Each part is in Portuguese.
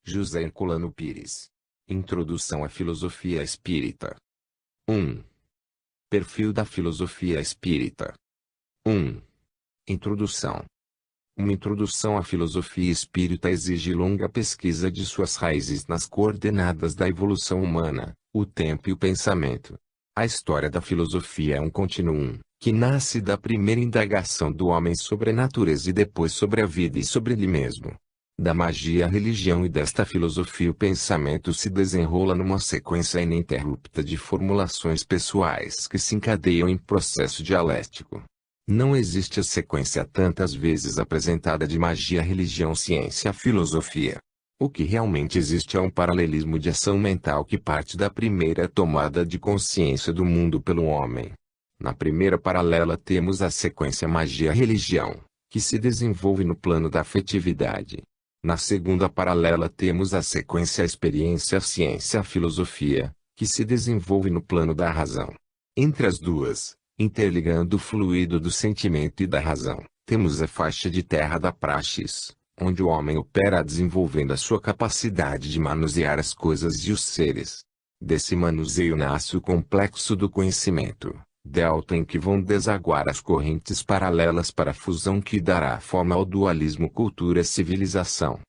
José Herculano Pires. Introdução à Filosofia Espírita. 1. Perfil da Filosofia Espírita. 1. Introdução. Uma introdução à filosofia espírita exige longa pesquisa de suas raízes nas coordenadas da evolução humana, o tempo e o pensamento. A história da filosofia é um continuum, que nasce da primeira indagação do homem sobre a natureza e depois sobre a vida e sobre ele mesmo. Da magia à religião e desta filosofia o pensamento se desenrola numa sequência ininterrupta de formulações pessoais que se encadeiam em processo dialético. Não existe a sequência tantas vezes apresentada de magia, religião, ciência, filosofia. O que realmente existe é um paralelismo de ação mental que parte da primeira tomada de consciência do mundo pelo homem. Na primeira paralela temos a sequência magia-religião, que se desenvolve no plano da afetividade. Na segunda paralela temos a sequência experiência-ciência-filosofia, que se desenvolve no plano da razão. Entre as duas, interligando o fluido do sentimento e da razão, temos a faixa de terra da praxis, onde o homem opera desenvolvendo a sua capacidade de manusear as coisas e os seres. Desse manuseio nasce o complexo do conhecimento, delta em que vão desaguar as correntes paralelas para a fusão que dará forma ao dualismo cultura-civilização.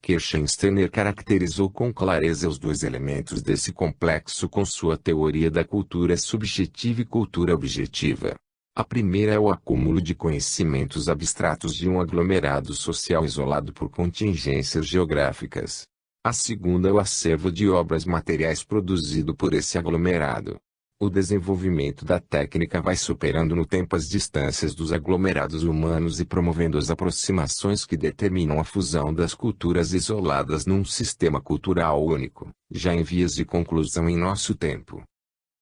Kirchner caracterizou com clareza os dois elementos desse complexo com sua teoria da cultura subjetiva e cultura objetiva. A primeira é o acúmulo de conhecimentos abstratos de um aglomerado social isolado por contingências geográficas. A segunda é o acervo de obras materiais produzido por esse aglomerado. O desenvolvimento da técnica vai superando no tempo as distâncias dos aglomerados humanos e promovendo as aproximações que determinam a fusão das culturas isoladas num sistema cultural único, já em vias de conclusão em nosso tempo.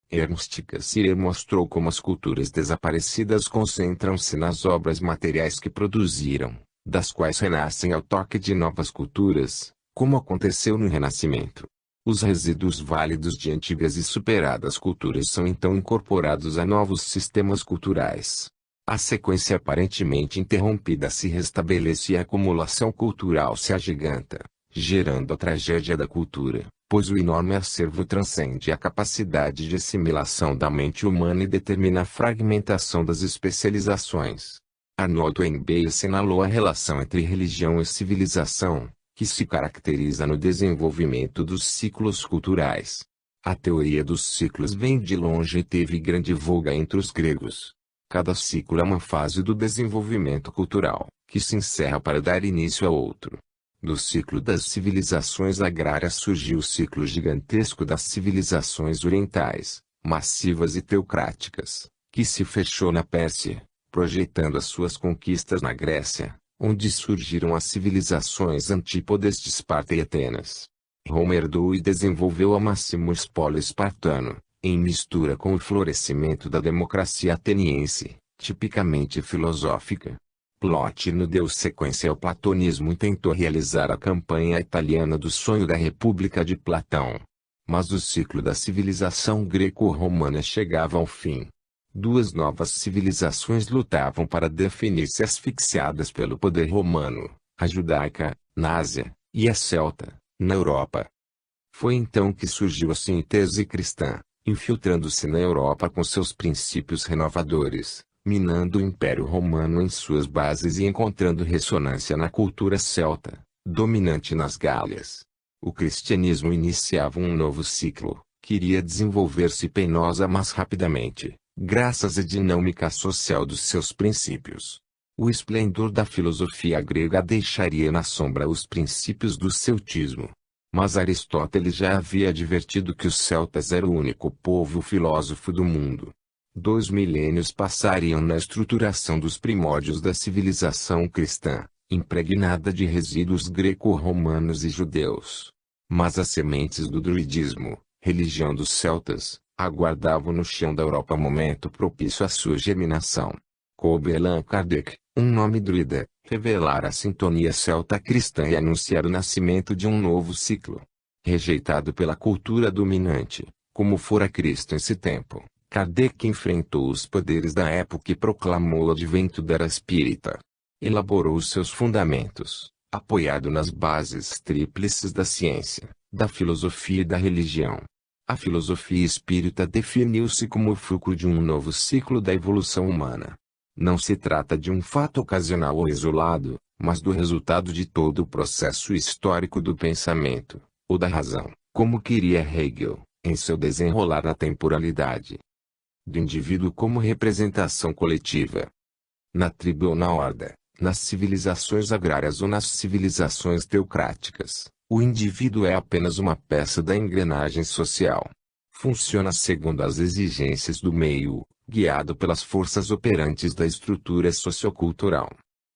Ernst Cassirer mostrou como as culturas desaparecidas concentram-se nas obras materiais que produziram, das quais renascem ao toque de novas culturas, como aconteceu no Renascimento. Os resíduos válidos de antigas e superadas culturas são então incorporados a novos sistemas culturais. A sequência aparentemente interrompida se restabelece e a acumulação cultural se agiganta, gerando a tragédia da cultura, pois o enorme acervo transcende a capacidade de assimilação da mente humana e determina a fragmentação das especializações. Arnold Toynbee assinalou a relação entre religião e civilização, que se caracteriza no desenvolvimento dos ciclos culturais. A teoria dos ciclos vem de longe e teve grande voga entre os gregos. Cada ciclo é uma fase do desenvolvimento cultural, que se encerra para dar início a outro. Do ciclo das civilizações agrárias surgiu o ciclo gigantesco das civilizações orientais, massivas e teocráticas, que se fechou na Pérsia, projetando as suas conquistas na Grécia, onde surgiram as civilizações antípodas de Esparta e Atenas. Roma herdou e desenvolveu a Máximo Espólio espartano, em mistura com o florescimento da democracia ateniense, tipicamente filosófica. Plotino deu sequência ao platonismo e tentou realizar a campanha italiana do sonho da República de Platão. Mas o ciclo da civilização greco-romana chegava ao fim. Duas novas civilizações lutavam para definir-se asfixiadas pelo poder romano, a judaica, na Ásia, e a celta, na Europa. Foi então que surgiu a síntese cristã, infiltrando-se na Europa com seus princípios renovadores, minando o Império Romano em suas bases e encontrando ressonância na cultura celta, dominante nas Gálias. O cristianismo iniciava um novo ciclo, queria desenvolver-se penosa mas rapidamente, graças à dinâmica social dos seus princípios. O esplendor da filosofia grega deixaria na sombra os princípios do celtismo. Mas Aristóteles já havia advertido que os celtas eram o único povo filósofo do mundo. 2 milênios passariam na estruturação dos primórdios da civilização cristã, impregnada de resíduos greco-romanos e judeus. Mas as sementes do druidismo, religião dos celtas, aguardavam no chão da Europa momento propício à sua germinação. Coube Allan Kardec, um nome druida, revelar a sintonia celta-cristã e anunciar o nascimento de um novo ciclo. Rejeitado pela cultura dominante, como fora Cristo nesse tempo, Kardec enfrentou os poderes da época e proclamou o advento da era espírita. Elaborou os seus fundamentos, apoiado nas bases tríplices da ciência, da filosofia e da religião. A filosofia espírita definiu-se como o fulcro de um novo ciclo da evolução humana. Não se trata de um fato ocasional ou isolado, mas do resultado de todo o processo histórico do pensamento, ou da razão, como queria Hegel, em seu desenrolar na temporalidade. Do indivíduo como representação coletiva. Na tribo ou na horda, nas civilizações agrárias ou nas civilizações teocráticas, o indivíduo é apenas uma peça da engrenagem social. Funciona segundo as exigências do meio, guiado pelas forças operantes da estrutura sociocultural.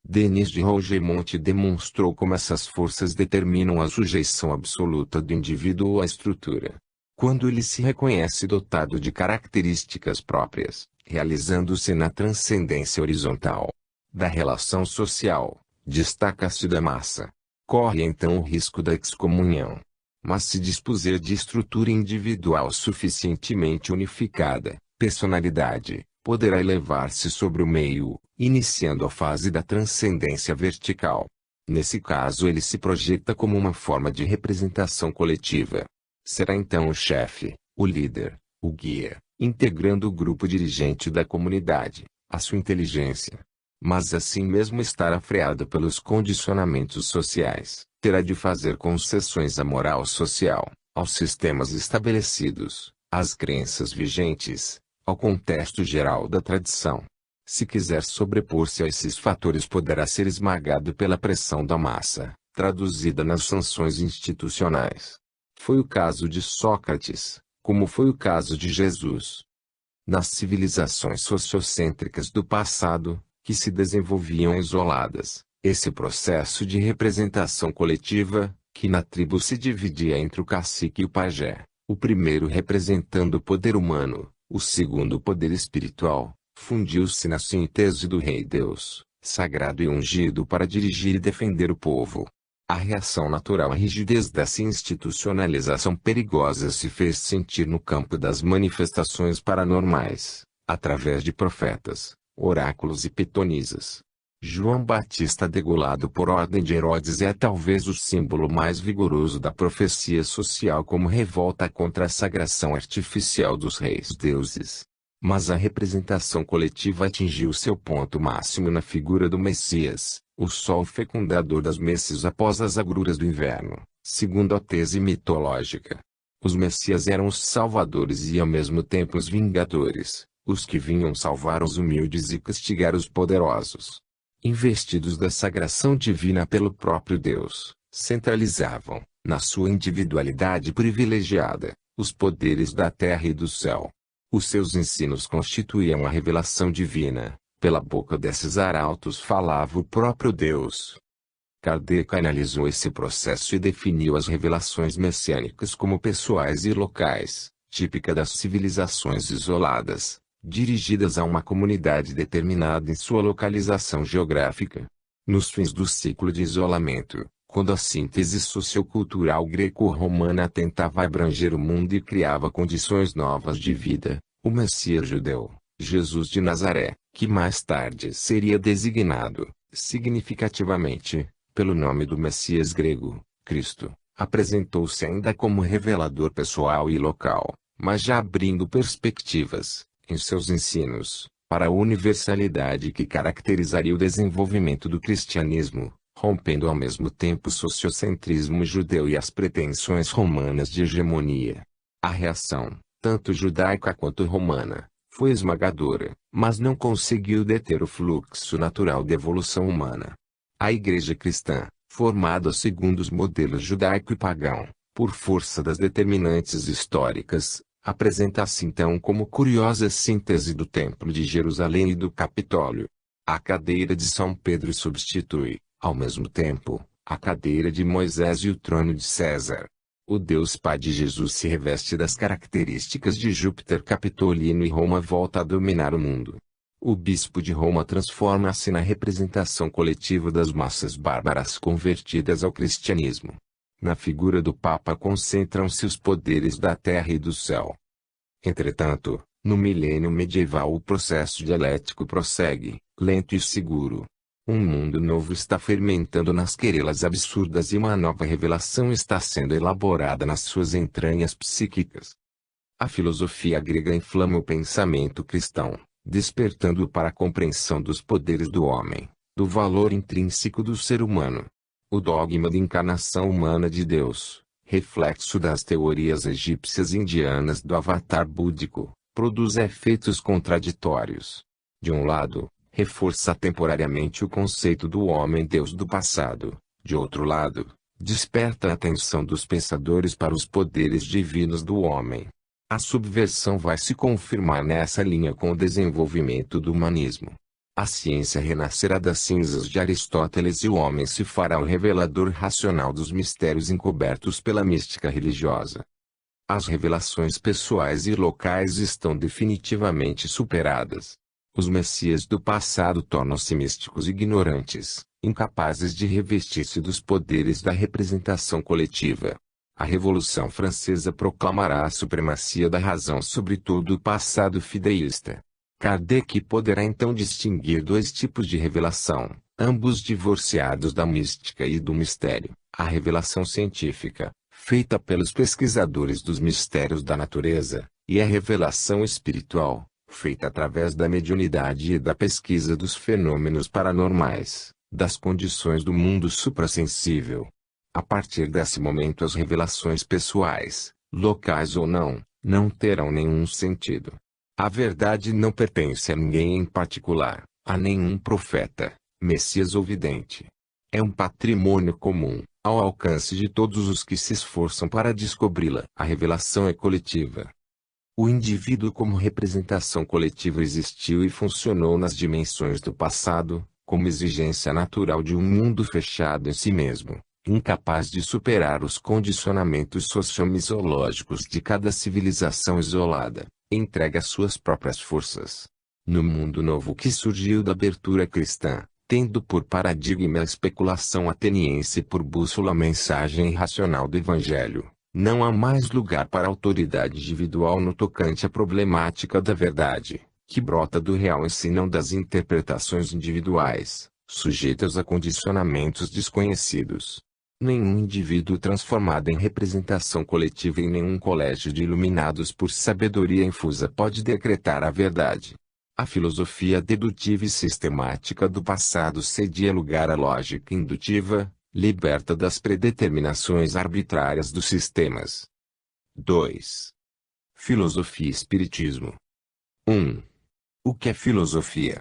Denis de Rougemont demonstrou como essas forças determinam a sujeição absoluta do indivíduo à estrutura. Quando ele se reconhece dotado de características próprias, realizando-se na transcendência horizontal da relação social, destaca-se da massa. Corre então o risco da excomunhão. Mas se dispuser de estrutura individual suficientemente unificada, personalidade, poderá elevar-se sobre o meio, iniciando a fase da transcendência vertical. Nesse caso ele se projeta como uma forma de representação coletiva. Será então o chefe, o líder, o guia, integrando o grupo dirigente da comunidade, a sua inteligência. Mas assim mesmo estará freado pelos condicionamentos sociais, terá de fazer concessões à moral social, aos sistemas estabelecidos, às crenças vigentes, ao contexto geral da tradição. Se quiser sobrepor-se a esses fatores poderá ser esmagado pela pressão da massa, traduzida nas sanções institucionais. Foi o caso de Sócrates, como foi o caso de Jesus. Nas civilizações sociocêntricas do passado, que se desenvolviam isoladas, esse processo de representação coletiva, que na tribo se dividia entre o cacique e o pajé, o primeiro representando o poder humano, o segundo o poder espiritual, fundiu-se na síntese do Rei Deus, sagrado e ungido para dirigir e defender o povo. A reação natural à rigidez dessa institucionalização perigosa se fez sentir no campo das manifestações paranormais, através de profetas, oráculos e pitonisas. João Batista degolado por ordem de Herodes é talvez o símbolo mais vigoroso da profecia social como revolta contra a sagração artificial dos reis deuses. Mas a representação coletiva atingiu seu ponto máximo na figura do Messias, o sol fecundador das messes após as agruras do inverno, segundo a tese mitológica. Os Messias eram os salvadores e ao mesmo tempo os vingadores, os que vinham salvar os humildes e castigar os poderosos. Investidos da sagração divina pelo próprio Deus, centralizavam, na sua individualidade privilegiada, os poderes da terra e do céu. Os seus ensinos constituíam a revelação divina, pela boca desses arautos falava o próprio Deus. Kardec analisou esse processo e definiu as revelações messiânicas como pessoais e locais, típica das civilizações isoladas, dirigidas a uma comunidade determinada em sua localização geográfica. Nos fins do ciclo de isolamento, quando a síntese sociocultural greco-romana tentava abranger o mundo e criava condições novas de vida, o Messias judeu, Jesus de Nazaré, que mais tarde seria designado, significativamente, pelo nome do Messias grego, Cristo, apresentou-se ainda como revelador pessoal e local, mas já abrindo perspectivas, em seus ensinos, para a universalidade que caracterizaria o desenvolvimento do cristianismo, rompendo ao mesmo tempo o sociocentrismo judeu e as pretensões romanas de hegemonia. A reação, tanto judaica quanto romana, foi esmagadora, mas não conseguiu deter o fluxo natural de evolução humana. A Igreja cristã, formada segundo os modelos judaico e pagão, por força das determinantes históricas, apresenta-se então como curiosa síntese do Templo de Jerusalém e do Capitólio. A cadeira de São Pedro substitui, ao mesmo tempo, a cadeira de Moisés e o trono de César. O Deus Pai de Jesus se reveste das características de Júpiter Capitolino e Roma volta a dominar o mundo. O bispo de Roma transforma-se na representação coletiva das massas bárbaras convertidas ao cristianismo. Na figura do Papa concentram-se os poderes da terra e do céu. Entretanto, no milênio medieval o processo dialético prossegue, lento e seguro. Um mundo novo está fermentando nas querelas absurdas e uma nova revelação está sendo elaborada nas suas entranhas psíquicas. A filosofia grega inflama o pensamento cristão, despertando-o para a compreensão dos poderes do homem, do valor intrínseco do ser humano. O dogma de encarnação humana de Deus, reflexo das teorias egípcias e indianas do avatar búdico, produz efeitos contraditórios. De um lado, reforça temporariamente o conceito do homem-deus do passado. De outro lado, desperta a atenção dos pensadores para os poderes divinos do homem. A subversão vai se confirmar nessa linha com o desenvolvimento do humanismo. A ciência renascerá das cinzas de Aristóteles e o homem se fará o revelador racional dos mistérios encobertos pela mística religiosa. As revelações pessoais e locais estão definitivamente superadas. Os messias do passado tornam-se místicos e ignorantes, incapazes de revestir-se dos poderes da representação coletiva. A Revolução Francesa proclamará a supremacia da razão sobre todo o passado fideísta. Kardec poderá então distinguir dois tipos de revelação, ambos divorciados da mística e do mistério: a revelação científica, feita pelos pesquisadores dos mistérios da natureza, e a revelação espiritual, feita através da mediunidade e da pesquisa dos fenômenos paranormais, das condições do mundo suprassensível. A partir desse momento as revelações pessoais, locais ou não, não terão nenhum sentido. A verdade não pertence a ninguém em particular, a nenhum profeta, messias ou vidente. É um patrimônio comum, ao alcance de todos os que se esforçam para descobri-la. A revelação é coletiva. O indivíduo como representação coletiva existiu e funcionou nas dimensões do passado, como exigência natural de um mundo fechado em si mesmo, incapaz de superar os condicionamentos sociomisológicos de cada civilização isolada, entregue às suas próprias forças. No mundo novo que surgiu da abertura cristã, tendo por paradigma a especulação ateniense e por bússola a mensagem irracional do Evangelho, não há mais lugar para a autoridade individual no tocante à problemática da verdade, que brota do real em si, não das interpretações individuais, sujeitas a condicionamentos desconhecidos. Nenhum indivíduo transformado em representação coletiva em nenhum colégio de iluminados por sabedoria infusa pode decretar a verdade. A filosofia dedutiva e sistemática do passado cedia lugar à lógica indutiva, liberta das predeterminações arbitrárias dos sistemas. 2. Filosofia e Espiritismo. 1. O que é filosofia?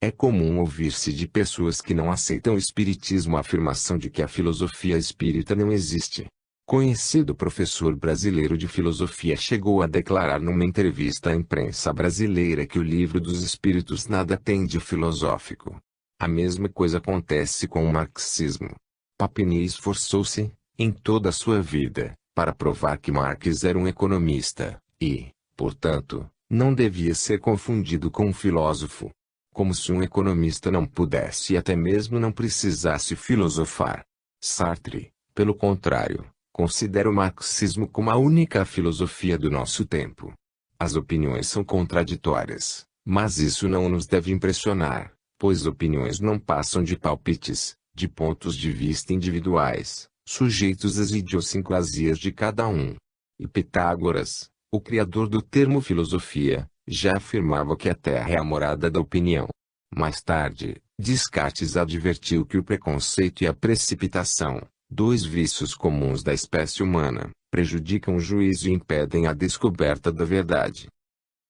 É comum ouvir-se de pessoas que não aceitam o espiritismo a afirmação de que a filosofia espírita não existe. Conhecido professor brasileiro de filosofia chegou a declarar numa entrevista à imprensa brasileira que o Livro dos Espíritos nada tem de filosófico. A mesma coisa acontece com o marxismo. Papini esforçou-se, em toda a sua vida, para provar que Marx era um economista, e, portanto, não devia ser confundido com um filósofo. Como se um economista não pudesse e até mesmo não precisasse filosofar. Sartre, pelo contrário, considera o marxismo como a única filosofia do nosso tempo. As opiniões são contraditórias, mas isso não nos deve impressionar, pois opiniões não passam de palpites, de pontos de vista individuais, sujeitos às idiosincrasias de cada um. E Pitágoras, o criador do termo filosofia, já afirmava que a Terra é a morada da opinião. Mais tarde, Descartes advertiu que o preconceito e a precipitação, dois vícios comuns da espécie humana, prejudicam o juízo e impedem a descoberta da verdade.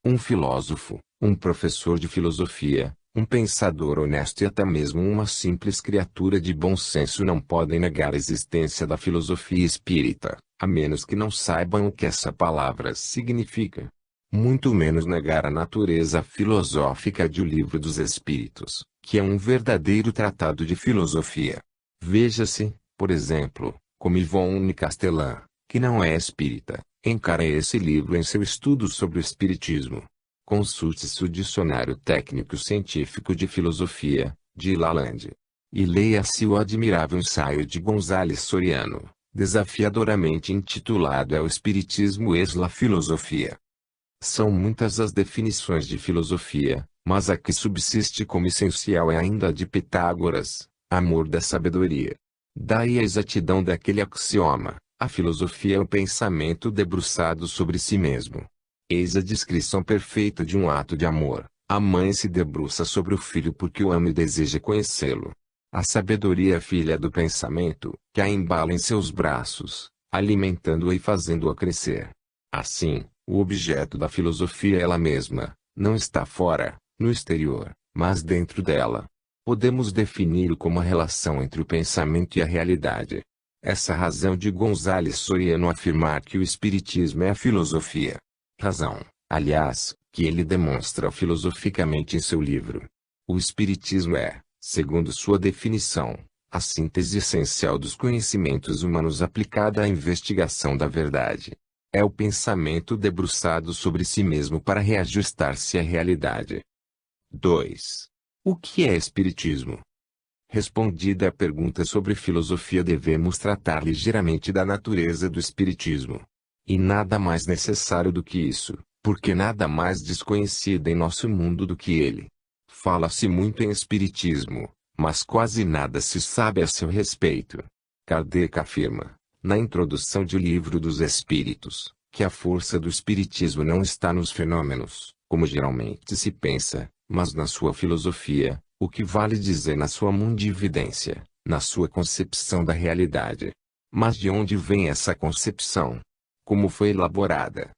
Um filósofo, um professor de filosofia, um pensador honesto e até mesmo uma simples criatura de bom senso não podem negar a existência da filosofia espírita, a menos que não saibam o que essa palavra significa. Muito menos negar a natureza filosófica de O Livro dos Espíritos, que é um verdadeiro tratado de filosofia. Veja-se, por exemplo, como Yvonne Castellan, que não é espírita, encara esse livro em seu estudo sobre o espiritismo. Consulte-se o Dicionário Técnico Científico de Filosofia, de Lalande. E leia-se o admirável ensaio de González Soriano, desafiadoramente intitulado É o Espiritismo ex la Filosofia. São muitas as definições de filosofia, Mas a que subsiste como essencial é ainda a de Pitágoras, amor da sabedoria. Daí a exatidão daquele axioma: a filosofia é o pensamento debruçado sobre si mesmo. Eis a descrição perfeita de um ato de amor. A mãe se debruça sobre o filho porque o ama e deseja conhecê-lo. A sabedoria é filha do pensamento, que a embala em seus braços, alimentando-a e fazendo-a crescer. Assim, o objeto da filosofia é ela mesma, não está fora, no exterior, mas dentro dela. Podemos defini-lo como a relação entre o pensamento e a realidade. Essa razão de González Soriano afirmar que o espiritismo é a filosofia. Razão, aliás, que ele demonstra filosoficamente em seu livro. O espiritismo é, segundo sua definição, a síntese essencial dos conhecimentos humanos aplicada à investigação da verdade. É o pensamento debruçado sobre si mesmo para reajustar-se à realidade. 2. O que é espiritismo? Respondida a pergunta sobre filosofia, devemos tratar ligeiramente da natureza do espiritismo. E nada mais necessário do que isso, porque nada mais desconhecido em nosso mundo do que ele. Fala-se muito em espiritismo, mas quase nada se sabe a seu respeito. Kardec afirma, na introdução de O Livro dos Espíritos, que a força do espiritismo não está nos fenômenos, como geralmente se pensa, mas na sua filosofia, o que vale dizer na sua mundividência, na sua concepção da realidade. Mas de onde vem essa concepção? Como foi elaborada?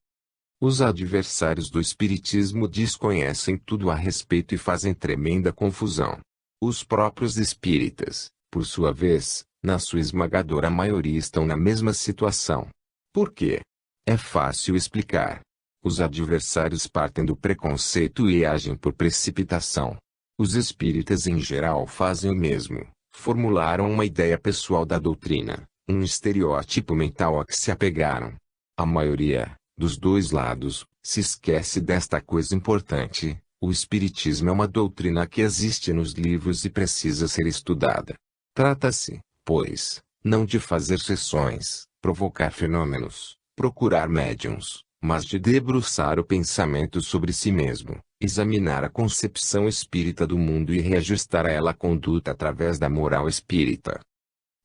Os adversários do espiritismo desconhecem tudo a respeito e fazem tremenda confusão. Os próprios espíritas, por sua vez, na sua esmagadora maioria estão na mesma situação. Por quê? É fácil explicar. Os adversários partem do preconceito e agem por precipitação. Os espíritas em geral fazem o mesmo, formularam uma ideia pessoal da doutrina, um estereótipo mental a que se apegaram. A maioria, dos dois lados, se esquece desta coisa importante: o espiritismo é uma doutrina que existe nos livros e precisa ser estudada. Trata-se, pois, não de fazer sessões, provocar fenômenos, procurar médiuns, mas de debruçar o pensamento sobre si mesmo, examinar a concepção espírita do mundo e reajustar a ela a conduta através da moral espírita.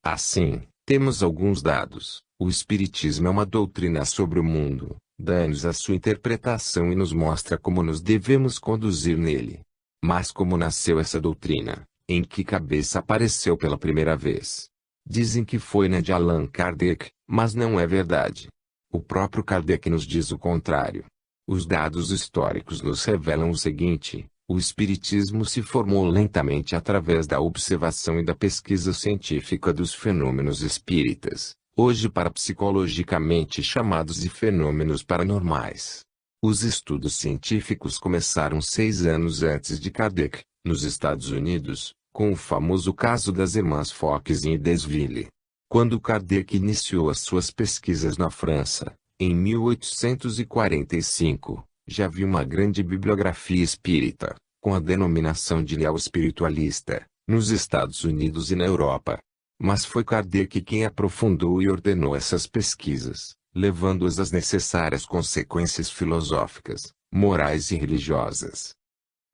Assim, temos alguns dados. O espiritismo é uma doutrina sobre o mundo, dá-nos a sua interpretação e nos mostra como nos devemos conduzir nele. Mas como nasceu essa doutrina? Em que cabeça apareceu pela primeira vez? Dizem que foi na de Allan Kardec, mas não é verdade. O próprio Kardec nos diz o contrário. Os dados históricos nos revelam o seguinte: o espiritismo se formou lentamente através da observação e da pesquisa científica dos fenômenos espíritas, hoje parapsicologicamente chamados de fenômenos paranormais. Os estudos científicos começaram 6 anos antes de Kardec, nos Estados Unidos, com o famoso caso das irmãs Fox e Desville. Quando Kardec iniciou as suas pesquisas na França, em 1845, já havia uma grande bibliografia espírita, com a denominação de Léo Espiritualista, nos Estados Unidos e na Europa. Mas foi Kardec quem aprofundou e ordenou essas pesquisas, levando-as às necessárias consequências filosóficas, morais e religiosas.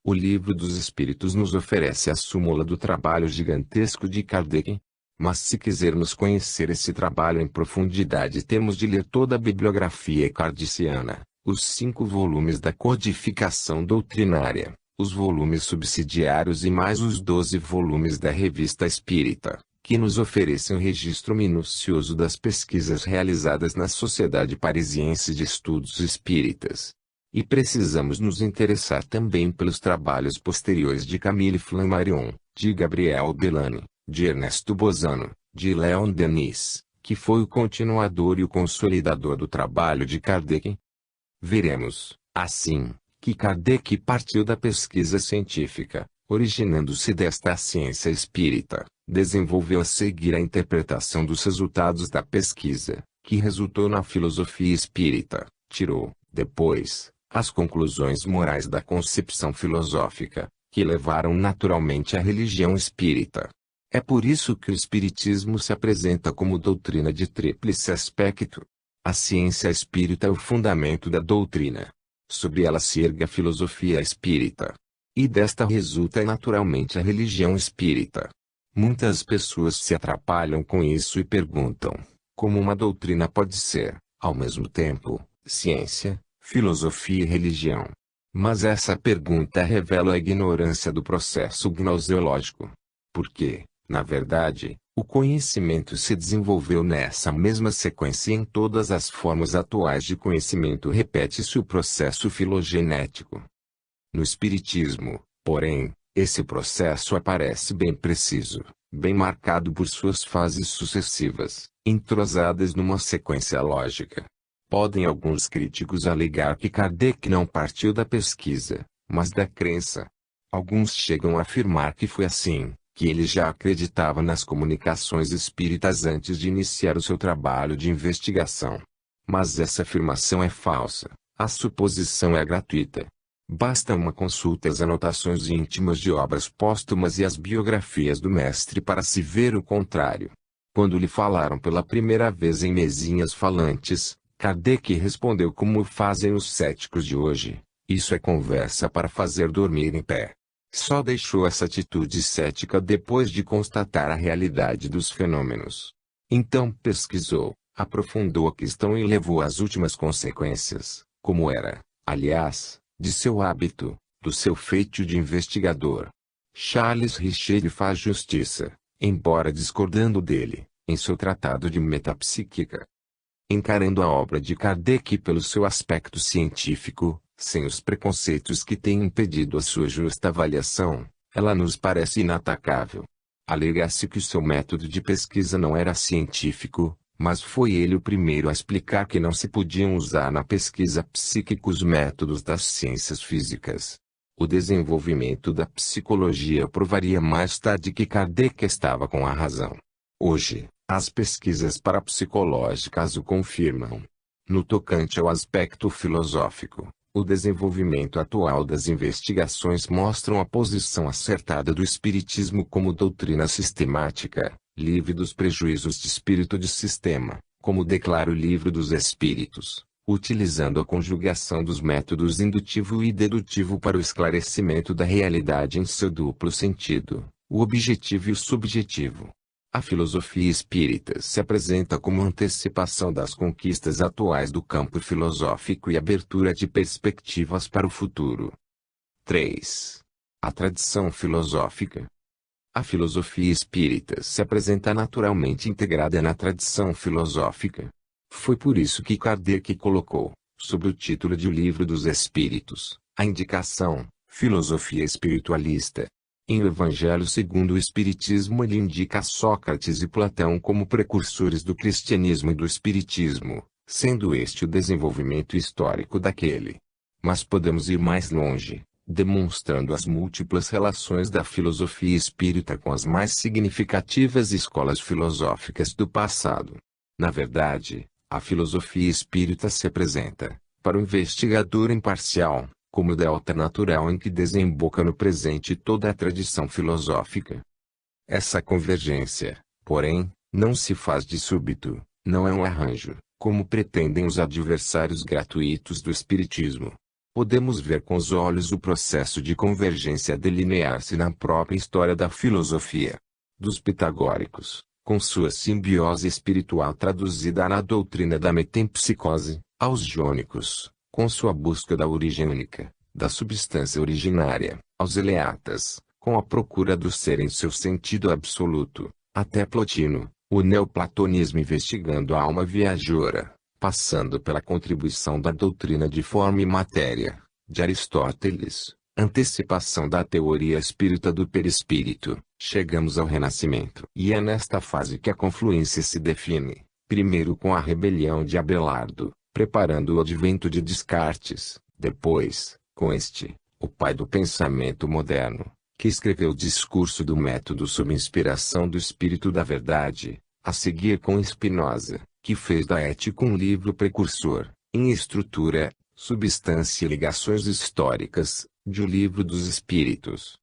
O Livro dos Espíritos nos oferece a súmula do trabalho gigantesco de Kardec. Mas se quisermos conhecer esse trabalho em profundidade, temos de ler toda a bibliografia kardeciana, os 5 volumes da Codificação Doutrinária, os volumes subsidiários e mais os 12 volumes da Revista Espírita, que nos oferecem um registro minucioso das pesquisas realizadas na Sociedade Parisiense de Estudos Espíritas. E precisamos nos interessar também pelos trabalhos posteriores de Camille Flammarion, de Gabriel Delany, de Ernesto Bozano, de Leon Denis, que foi o continuador e o consolidador do trabalho de Kardec. Veremos, assim, que Kardec partiu da pesquisa científica, originando-se desta ciência espírita, desenvolveu a seguir a interpretação dos resultados da pesquisa, que resultou na filosofia espírita, tirou, depois, as conclusões morais da concepção filosófica, que levaram naturalmente à religião espírita. É por isso que o espiritismo se apresenta como doutrina de tríplice aspecto. A ciência espírita é o fundamento da doutrina. Sobre ela se ergue a filosofia espírita. E desta resulta naturalmente a religião espírita. Muitas pessoas se atrapalham com isso e perguntam, como uma doutrina pode ser, ao mesmo tempo, ciência, filosofia e religião? Mas essa pergunta revela a ignorância do processo gnoseológico. Porque, na verdade, o conhecimento se desenvolveu nessa mesma sequência e em todas as formas atuais de conhecimento repete-se o processo filogenético. No Espiritismo, porém, esse processo aparece bem preciso, bem marcado por suas fases sucessivas, entrosadas numa sequência lógica. Podem alguns críticos alegar que Kardec não partiu da pesquisa, mas da crença. Alguns chegam a afirmar que foi assim, que ele já acreditava nas comunicações espíritas antes de iniciar o seu trabalho de investigação. Mas essa afirmação é falsa, a suposição é gratuita. Basta uma consulta às anotações íntimas de obras póstumas e às biografias do mestre para se ver o contrário. Quando lhe falaram pela primeira vez em mesinhas falantes, Kardec respondeu como fazem os céticos de hoje: isso é conversa para fazer dormir em pé. Só deixou essa atitude cética depois de constatar a realidade dos fenômenos. Então pesquisou, aprofundou a questão e levou às últimas consequências, como era, aliás, de seu hábito, do seu feitio de investigador. Charles Richer faz justiça, embora discordando dele, em seu tratado de metapsíquica. Encarando a obra de Kardec pelo seu aspecto científico, sem os preconceitos que têm impedido a sua justa avaliação, ela nos parece inatacável. Alega-se que o seu método de pesquisa não era científico, mas foi ele o primeiro a explicar que não se podiam usar na pesquisa psíquica os métodos das ciências físicas. O desenvolvimento da psicologia provaria mais tarde que Kardec estava com a razão. Hoje, as pesquisas parapsicológicas o confirmam. No tocante ao aspecto filosófico, o desenvolvimento atual das investigações mostram a posição acertada do Espiritismo como doutrina sistemática, livre dos prejuízos de espírito de sistema, como declara o Livro dos Espíritos, utilizando a conjugação dos métodos indutivo e dedutivo para o esclarecimento da realidade em seu duplo sentido, o objetivo e o subjetivo. A filosofia espírita se apresenta como antecipação das conquistas atuais do campo filosófico e abertura de perspectivas para o futuro. 3. A tradição filosófica. A filosofia espírita se apresenta naturalmente integrada na tradição filosófica. Foi por isso que Kardec colocou, sob o título de O Livro dos Espíritos, a indicação, filosofia espiritualista. Em O Evangelho segundo o Espiritismo ele indica Sócrates e Platão como precursores do cristianismo e do espiritismo, sendo este o desenvolvimento histórico daquele. Mas podemos ir mais longe, demonstrando as múltiplas relações da filosofia espírita com as mais significativas escolas filosóficas do passado. Na verdade, a filosofia espírita se apresenta, para o investigador imparcial, como o delta natural em que desemboca no presente toda a tradição filosófica. Essa convergência, porém, não se faz de súbito, não é um arranjo, como pretendem os adversários gratuitos do espiritismo. Podemos ver com os olhos o processo de convergência delinear-se na própria história da filosofia. Dos pitagóricos, com sua simbiose espiritual traduzida na doutrina da metempsicose, aos jônicos, com sua busca da origem única, da substância originária, aos eleatas, com a procura do ser em seu sentido absoluto, até Plotino, o neoplatonismo investigando a alma viajora, passando pela contribuição da doutrina de forma e matéria, de Aristóteles, antecipação da teoria espírita do perispírito, chegamos ao Renascimento. E é nesta fase que a confluência se define, primeiro com a rebelião de Abelardo, preparando o advento de Descartes, depois, com este, o pai do pensamento moderno, que escreveu o discurso do método sob inspiração do Espírito da Verdade, a seguir com Spinoza, que fez da Ética um livro precursor, em estrutura, substância e ligações históricas, de O Livro dos Espíritos.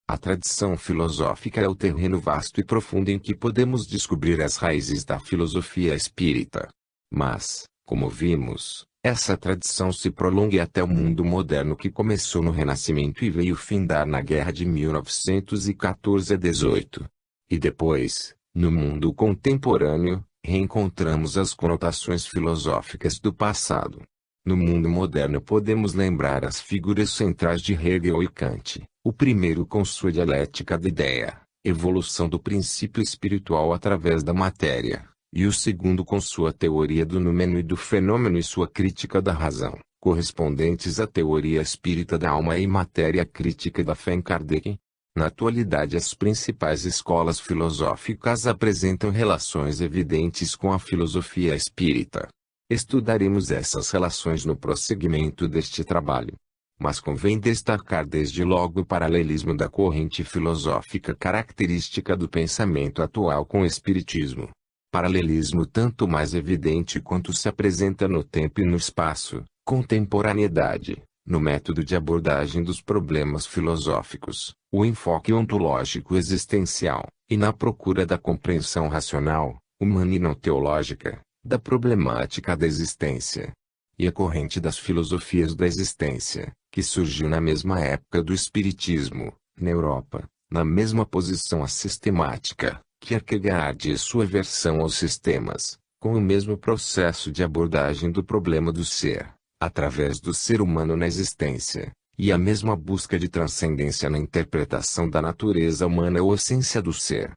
A tradição filosófica é o terreno vasto e profundo em que podemos descobrir as raízes da filosofia espírita. Mas, como vimos, Essa tradição se prolonga até o mundo moderno, que começou no Renascimento e veio findar na Guerra de 1914 a 18. E depois, no mundo contemporâneo, reencontramos as conotações filosóficas do passado. No mundo moderno podemos lembrar as figuras centrais de Hegel e Kant, o primeiro com sua dialética da ideia, evolução do princípio espiritual através da matéria, e o segundo com sua teoria do númeno e do fenômeno e sua crítica da razão, correspondentes à teoria espírita da alma e matéria crítica da fé em Kardec. Na atualidade, as principais escolas filosóficas apresentam relações evidentes com a filosofia espírita. Estudaremos essas relações no prosseguimento deste trabalho. Mas convém destacar desde logo o paralelismo da corrente filosófica característica do pensamento atual com o espiritismo. Paralelismo tanto mais evidente quanto se apresenta no tempo e no espaço, contemporaneidade, no método de abordagem dos problemas filosóficos, o enfoque ontológico existencial, e na procura da compreensão racional, humana e não teológica, da problemática da existência. E a corrente das filosofias da existência, que surgiu na mesma época do espiritismo, na Europa, na mesma posição a sistemática, Kierkegaard e sua versão aos sistemas, com o mesmo processo de abordagem do problema do ser, através do ser humano na existência, e a mesma busca de transcendência na interpretação da natureza humana ou essência do ser.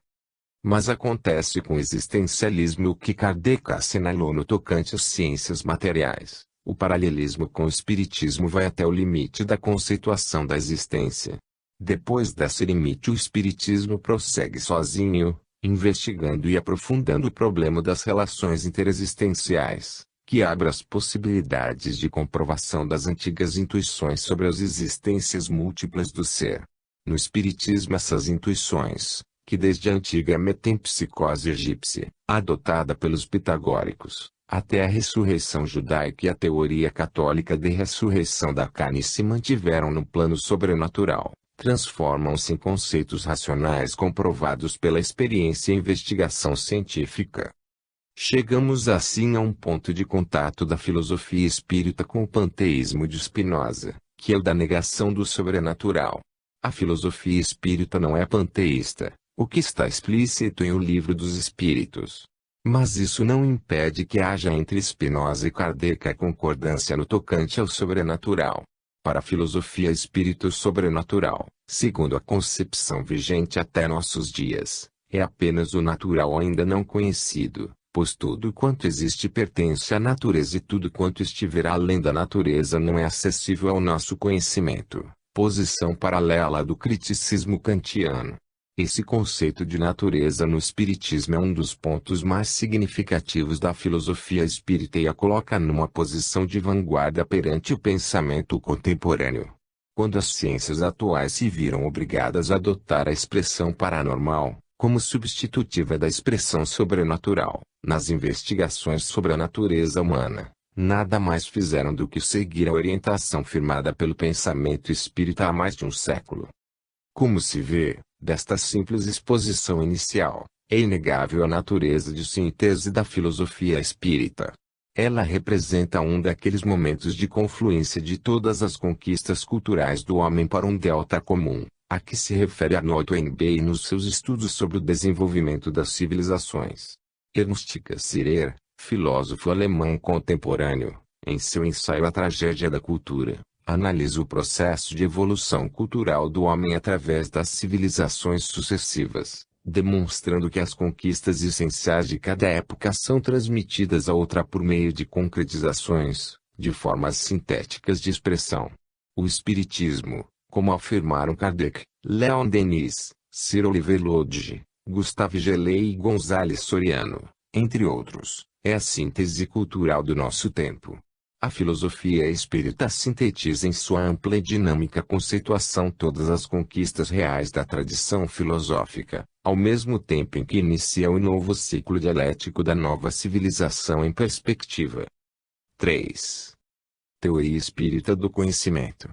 Mas acontece com o existencialismo o que Kardec assinalou no tocante às ciências materiais. O paralelismo com o espiritismo vai até o limite da conceituação da existência. Depois desse limite, o espiritismo prossegue sozinho, investigando e aprofundando o problema das relações interexistenciais, que abre as possibilidades de comprovação das antigas intuições sobre as existências múltiplas do ser. No espiritismo, essas intuições, que desde a antiga metempsicose egípcia, adotada pelos pitagóricos, até a ressurreição judaica e a teoria católica de ressurreição da carne se mantiveram no plano sobrenatural, transformam-se em conceitos racionais comprovados pela experiência e investigação científica. Chegamos assim a um ponto de contato da filosofia espírita com o panteísmo de Spinoza, que é o da negação do sobrenatural. A filosofia espírita não é panteísta, o que está explícito em O Livro dos Espíritos. Mas isso não impede que haja entre Spinoza e Kardec a concordância no tocante ao sobrenatural. Para a filosofia espírita, o sobrenatural, segundo a concepção vigente até nossos dias, é apenas o natural ainda não conhecido, pois tudo quanto existe pertence à natureza e tudo quanto estiver além da natureza não é acessível ao nosso conhecimento, posição paralela do criticismo kantiano. Esse conceito de natureza no espiritismo é um dos pontos mais significativos da filosofia espírita e a coloca numa posição de vanguarda perante o pensamento contemporâneo. Quando as ciências atuais se viram obrigadas a adotar a expressão paranormal, como substitutiva da expressão sobrenatural, nas investigações sobre a natureza humana, nada mais fizeram do que seguir a orientação firmada pelo pensamento espírita há mais de um século. Como se vê, desta simples exposição inicial, é inegável a natureza de síntese da filosofia espírita. Ela representa um daqueles momentos de confluência de todas as conquistas culturais do homem para um delta comum, a que se refere Arnold Toynbee nos seus estudos sobre o desenvolvimento das civilizações. Ernst Cassirer, filósofo alemão contemporâneo, em seu ensaio A Tragédia da Cultura, analisa o processo de evolução cultural do homem através das civilizações sucessivas, demonstrando que as conquistas essenciais de cada época são transmitidas a outra por meio de concretizações, de formas sintéticas de expressão. O espiritismo, como afirmaram Kardec, Leon Denis, Sir Oliver Lodge, Gustave Gelée e González Soriano, entre outros, é a síntese cultural do nosso tempo. A filosofia espírita sintetiza em sua ampla e dinâmica conceituação todas as conquistas reais da tradição filosófica, ao mesmo tempo em que inicia o novo ciclo dialético da nova civilização em perspectiva. 3. Teoria espírita do conhecimento.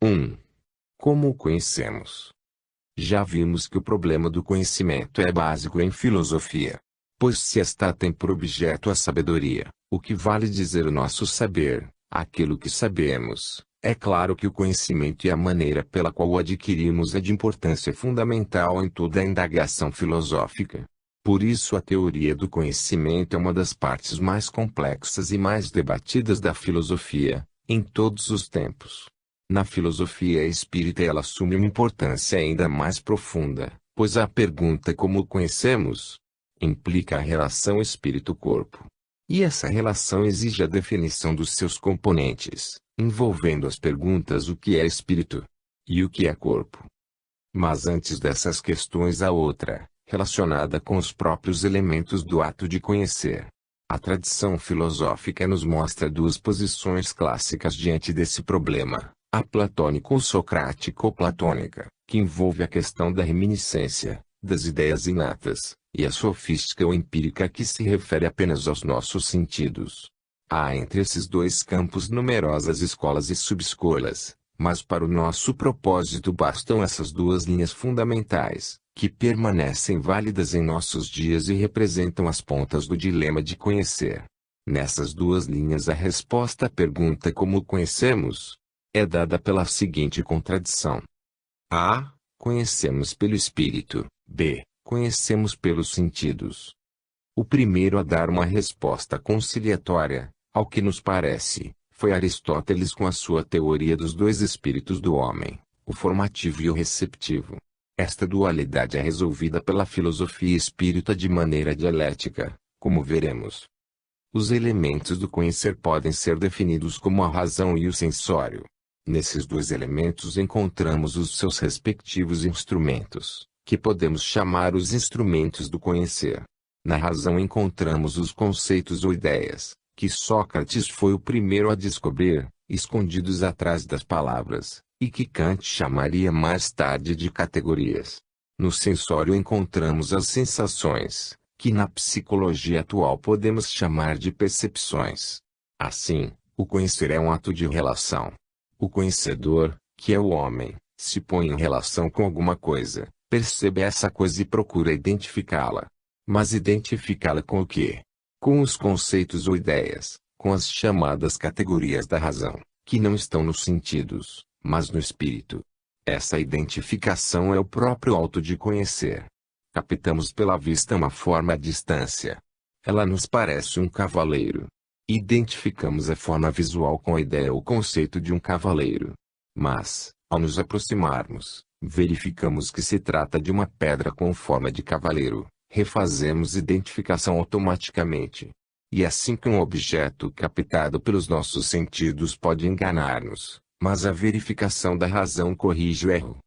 1. Como o conhecemos? Já vimos que o problema do conhecimento é básico em filosofia. Pois se esta tem por objeto a sabedoria, o que vale dizer o nosso saber, aquilo que sabemos, é claro que o conhecimento e a maneira pela qual o adquirimos é de importância fundamental em toda a indagação filosófica. Por isso a teoria do conhecimento é uma das partes mais complexas e mais debatidas da filosofia, em todos os tempos. Na filosofia espírita ela assume uma importância ainda mais profunda, pois a pergunta como o conhecemos implica a relação espírito-corpo. E essa relação exige a definição dos seus componentes, envolvendo as perguntas o que é espírito e o que é corpo. Mas antes dessas questões há outra, relacionada com os próprios elementos do ato de conhecer. A tradição filosófica nos mostra duas posições clássicas diante desse problema, a platônica ou socrática ou platônica, que envolve a questão da reminiscência, das ideias inatas, e a sofística ou empírica que se refere apenas aos nossos sentidos. Há entre esses dois campos numerosas escolas e subescolas, mas para o nosso propósito bastam essas duas linhas fundamentais, que permanecem válidas em nossos dias e representam as pontas do dilema de conhecer. Nessas duas linhas a resposta à pergunta como conhecemos é dada pela seguinte contradição. A. Conhecemos pelo espírito. B. Conhecemos pelos sentidos. O primeiro a dar uma resposta conciliatória, ao que nos parece, foi Aristóteles com a sua teoria dos dois espíritos do homem, o formativo e o receptivo. Esta dualidade é resolvida pela filosofia espírita de maneira dialética, como veremos. Os elementos do conhecer podem ser definidos como a razão e o sensório. Nesses dois elementos encontramos os seus respectivos instrumentos, que podemos chamar os instrumentos do conhecer. Na razão encontramos os conceitos ou ideias, que Sócrates foi o primeiro a descobrir, escondidos atrás das palavras, e que Kant chamaria mais tarde de categorias. No sensório encontramos as sensações, que na psicologia atual podemos chamar de percepções. Assim, o conhecer é um ato de relação. O conhecedor, que é o homem, se põe em relação com alguma coisa, percebe essa coisa e procura identificá-la. Mas identificá-la com o quê? Com os conceitos ou ideias, com as chamadas categorias da razão, que não estão nos sentidos, mas no espírito. Essa identificação é o próprio auto de conhecer. Captamos pela vista uma forma à distância. Ela nos parece um cavaleiro. Identificamos a forma visual com a ideia ou conceito de um cavaleiro. Mas, ao nos aproximarmos, verificamos que se trata de uma pedra com forma de cavaleiro. Refazemos identificação automaticamente. E assim que um objeto captado pelos nossos sentidos pode enganar-nos, mas a verificação da razão corrige o erro.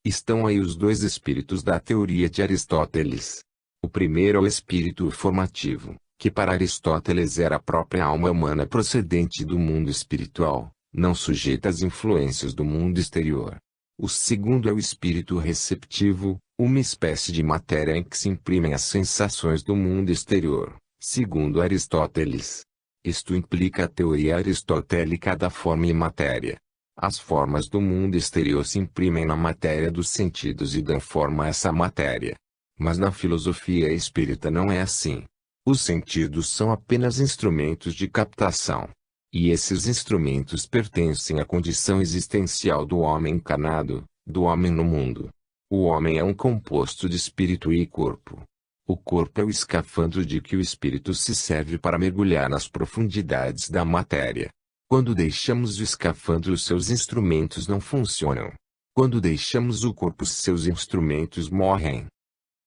Estão aí os dois espíritos da teoria de Aristóteles. O primeiro é o espírito formativo, que para Aristóteles era a própria alma humana procedente do mundo espiritual, não sujeita às influências do mundo exterior. O segundo é o espírito receptivo, uma espécie de matéria em que se imprimem as sensações do mundo exterior, segundo Aristóteles. Isto implica a teoria aristotélica da forma e matéria. As formas do mundo exterior se imprimem na matéria dos sentidos e dão forma a essa matéria. Mas na filosofia espírita não é assim. Os sentidos são apenas instrumentos de captação. E esses instrumentos pertencem à condição existencial do homem encarnado, do homem no mundo. O homem é um composto de espírito e corpo. O corpo é o escafandro de que o espírito se serve para mergulhar nas profundidades da matéria. Quando deixamos o escafandro, seus instrumentos não funcionam. Quando deixamos o corpo, seus instrumentos morrem.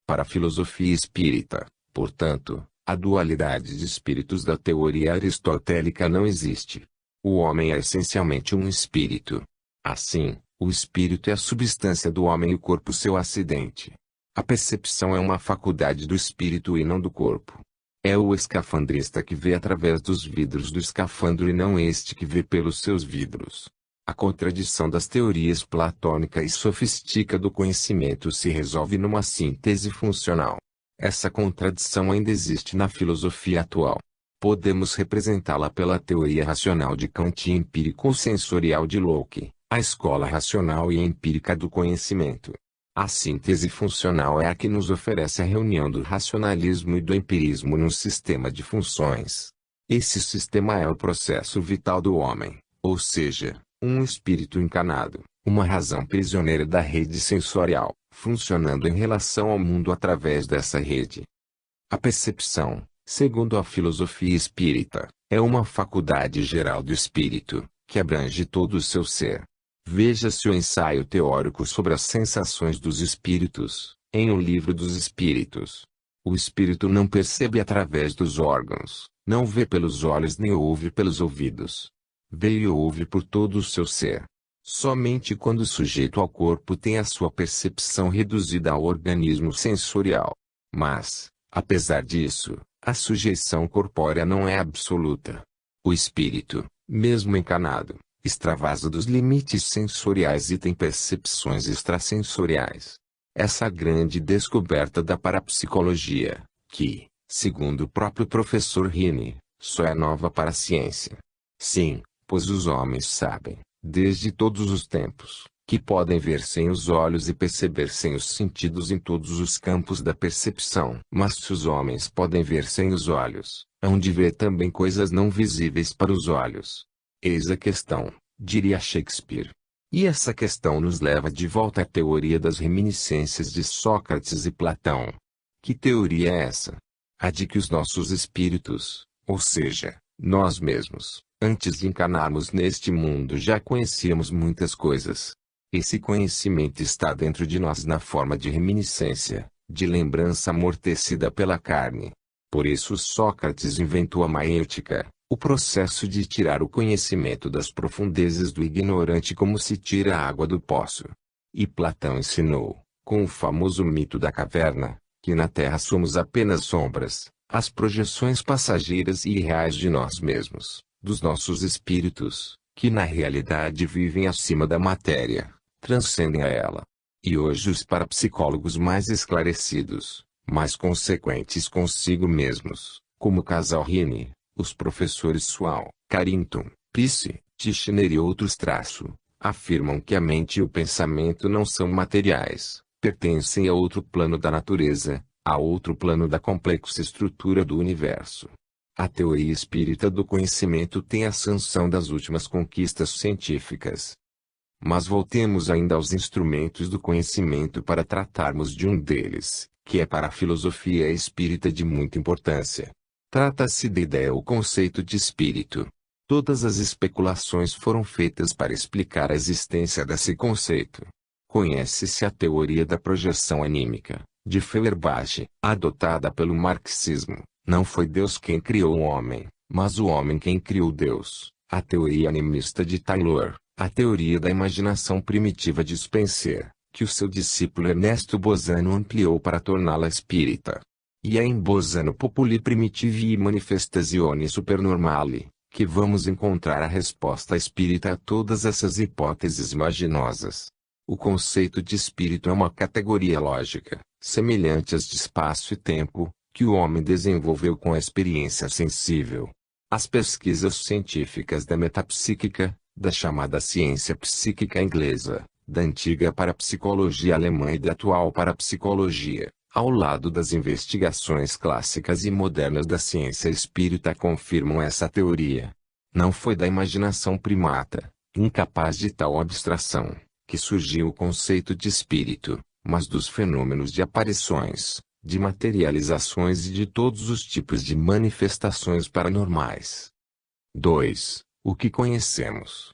Para a filosofia espírita, portanto, a dualidade de espíritos da teoria aristotélica não existe. O homem é essencialmente um espírito. Assim, o espírito é a substância do homem e o corpo seu acidente. A percepção é uma faculdade do espírito e não do corpo. É o escafandrista que vê através dos vidros do escafandro e não este que vê pelos seus vidros. A contradição das teorias platônica e sofística do conhecimento se resolve numa síntese funcional. Essa contradição ainda existe na filosofia atual. Podemos representá-la pela teoria racional de Kant e empírico-sensorial de Locke, a escola racional e empírica do conhecimento. A síntese funcional é a que nos oferece a reunião do racionalismo e do empirismo num sistema de funções. Esse sistema é o processo vital do homem, ou seja, um espírito encarnado, uma razão prisioneira da rede sensorial, funcionando em relação ao mundo através dessa rede. A percepção, segundo a filosofia espírita, é uma faculdade geral do espírito, que abrange todo o seu ser. Veja-se o ensaio teórico sobre as sensações dos espíritos, em O Livro dos Espíritos. O espírito não percebe através dos órgãos, não vê pelos olhos nem ouve pelos ouvidos. Vê e ouve por todo o seu ser. Somente quando sujeito ao corpo tem a sua percepção reduzida ao organismo sensorial. Mas, apesar disso, a sujeição corpórea não é absoluta. O espírito, mesmo encarnado, extravasa dos limites sensoriais e tem percepções extrasensoriais. Essa grande descoberta da parapsicologia, que, segundo o próprio professor Rini, só é nova para a ciência. Sim, pois os homens sabem, desde todos os tempos, que podem ver sem os olhos e perceber sem os sentidos em todos os campos da percepção. Mas se os homens podem ver sem os olhos, hão de ver também coisas não visíveis para os olhos. Eis a questão, diria Shakespeare. E essa questão nos leva de volta à teoria das reminiscências de Sócrates e Platão. Que teoria é essa? A de que os nossos espíritos, ou seja, nós mesmos, antes de encarnarmos neste mundo já conhecíamos muitas coisas. Esse conhecimento está dentro de nós na forma de reminiscência, de lembrança amortecida pela carne. Por isso Sócrates inventou a maêutica, o processo de tirar o conhecimento das profundezas do ignorante como se tira a água do poço. E Platão ensinou, com o famoso mito da caverna, que na Terra somos apenas sombras, as projeções passageiras e irreais de nós mesmos, dos nossos espíritos, que na realidade vivem acima da matéria, transcendem a ela. E hoje os parapsicólogos mais esclarecidos, mais consequentes consigo mesmos, como o casal Rini, os professores Sewall, Carrington, Price, Titchener e outros afirmam que a mente e o pensamento não são materiais, pertencem a outro plano da natureza, a outro plano da complexa estrutura do universo. A teoria espírita do conhecimento tem a sanção das últimas conquistas científicas. Mas voltemos ainda aos instrumentos do conhecimento para tratarmos de um deles, que é para a filosofia espírita de muita importância. Trata-se da ideia ou conceito de espírito. Todas as especulações foram feitas para explicar a existência desse conceito. Conhece-se a teoria da projeção anímica, de Feuerbach, adotada pelo marxismo. Não foi Deus quem criou o homem, mas o homem quem criou Deus. A teoria animista de Taylor, a teoria da imaginação primitiva de Spencer, que o seu discípulo Ernesto Bozano ampliou para torná-la espírita. E é em Bozano Populi Primitivi Manifestazioni Supernormali, que vamos encontrar a resposta espírita a todas essas hipóteses imaginosas. O conceito de espírito é uma categoria lógica, semelhante às de espaço e tempo, que o homem desenvolveu com a experiência sensível. As pesquisas científicas da metapsíquica, da chamada ciência psíquica inglesa, da antiga parapsicologia alemã e da atual parapsicologia, ao lado das investigações clássicas e modernas da ciência espírita confirmam essa teoria. Não foi da imaginação primata, incapaz de tal abstração, que surgiu o conceito de espírito, mas dos fenômenos de aparições, de materializações e de todos os tipos de manifestações paranormais. 2. O que conhecemos.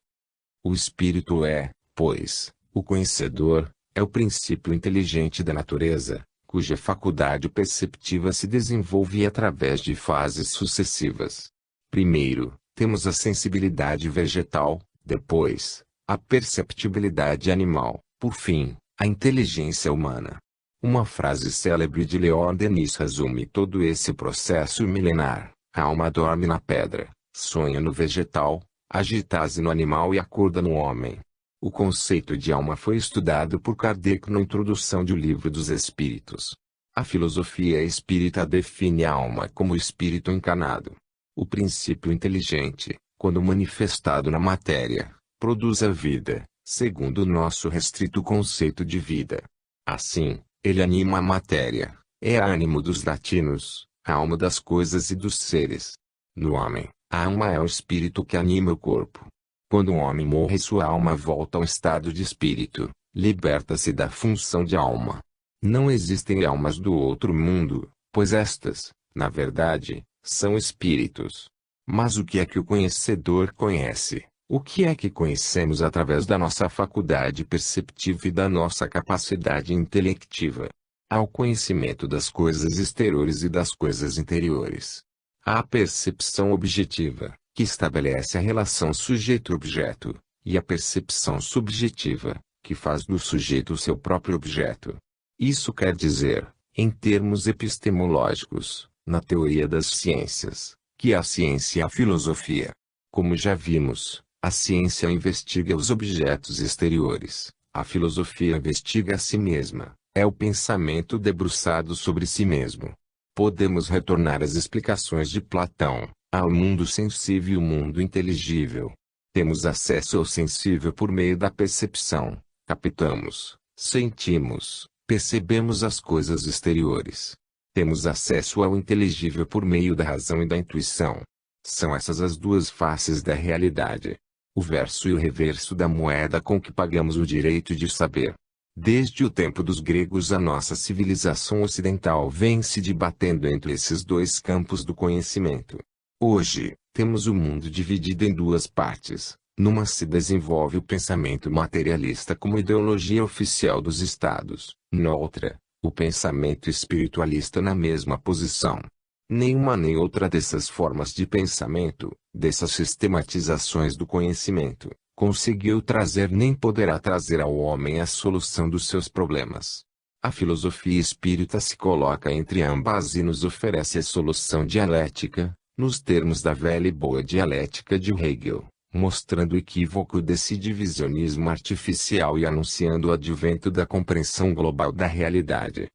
O espírito é, pois, o conhecedor, é o princípio inteligente da natureza, cuja faculdade perceptiva se desenvolve através de fases sucessivas. Primeiro, temos a sensibilidade vegetal, depois, a perceptibilidade animal, por fim, a inteligência humana. Uma frase célebre de Leon Denis resume todo esse processo milenar: a alma dorme na pedra, sonha no vegetal, agita-se no animal e acorda no homem. O conceito de alma foi estudado por Kardec na introdução do Livro dos Espíritos. A filosofia espírita define a alma como espírito encarnado. O princípio inteligente, quando manifestado na matéria, produz a vida, segundo o nosso restrito conceito de vida. Assim, ele anima a matéria, é ânimo dos latinos, a alma das coisas e dos seres. No homem, a alma é o espírito que anima o corpo. Quando um homem morre, sua alma volta ao estado de espírito, liberta-se da função de alma. Não existem almas do outro mundo, pois estas, na verdade, são espíritos. Mas o que é que o conhecedor conhece? O que é que conhecemos através da nossa faculdade perceptiva e da nossa capacidade intelectiva? Há o conhecimento das coisas exteriores e das coisas interiores. Há a percepção objetiva, que estabelece a relação sujeito-objeto, e a percepção subjetiva, que faz do sujeito o seu próprio objeto. Isso quer dizer, em termos epistemológicos, na teoria das ciências, que a ciência é a filosofia. Como já vimos, a ciência investiga os objetos exteriores, a filosofia investiga a si mesma, é o pensamento debruçado sobre si mesmo. Podemos retornar às explicações de Platão, ao mundo sensível e o mundo inteligível. Temos acesso ao sensível por meio da percepção, captamos, sentimos, percebemos as coisas exteriores. Temos acesso ao inteligível por meio da razão e da intuição. São essas as duas faces da realidade. O verso e o reverso da moeda com que pagamos o direito de saber. Desde o tempo dos gregos a nossa civilização ocidental vem se debatendo entre esses dois campos do conhecimento. Hoje, temos o mundo dividido em duas partes. Numa se desenvolve o pensamento materialista como ideologia oficial dos estados, noutra, o pensamento espiritualista na mesma posição. Nenhuma nem outra dessas formas de pensamento, dessas sistematizações do conhecimento, conseguiu trazer nem poderá trazer ao homem a solução dos seus problemas. A filosofia espírita se coloca entre ambas e nos oferece a solução dialética, nos termos da velha e boa dialética de Hegel, mostrando o equívoco desse divisionismo artificial e anunciando o advento da compreensão global da realidade.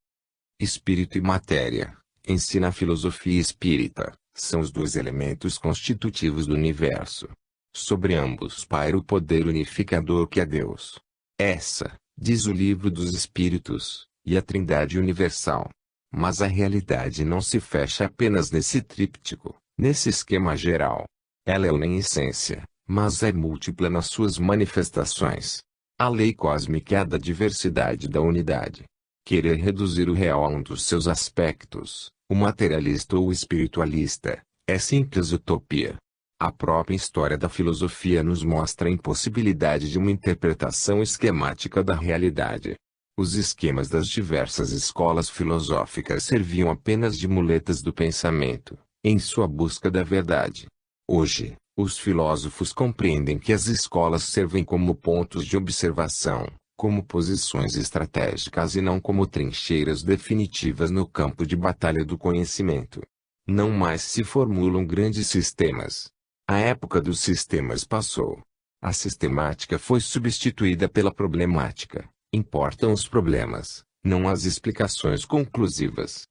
Espírito e matéria, ensina a filosofia espírita, são os dois elementos constitutivos do universo. Sobre ambos paira o poder unificador que é Deus. Essa, diz o Livro dos Espíritos, e a Trindade universal. Mas a realidade não se fecha apenas nesse tríptico, nesse esquema geral. Ela é una em essência, mas é múltipla nas suas manifestações. A lei cósmica é a da diversidade da unidade. Querer reduzir o real a um dos seus aspectos, o materialista ou o espiritualista, é simples utopia. A própria história da filosofia nos mostra a impossibilidade de uma interpretação esquemática da realidade. Os esquemas das diversas escolas filosóficas serviam apenas de muletas do pensamento, em sua busca da verdade. Hoje, os filósofos compreendem que as escolas servem como pontos de observação, como posições estratégicas e não como trincheiras definitivas no campo de batalha do conhecimento. Não mais se formulam grandes sistemas. A época dos sistemas passou. A sistemática foi substituída pela problemática. Importam os problemas, não as explicações conclusivas.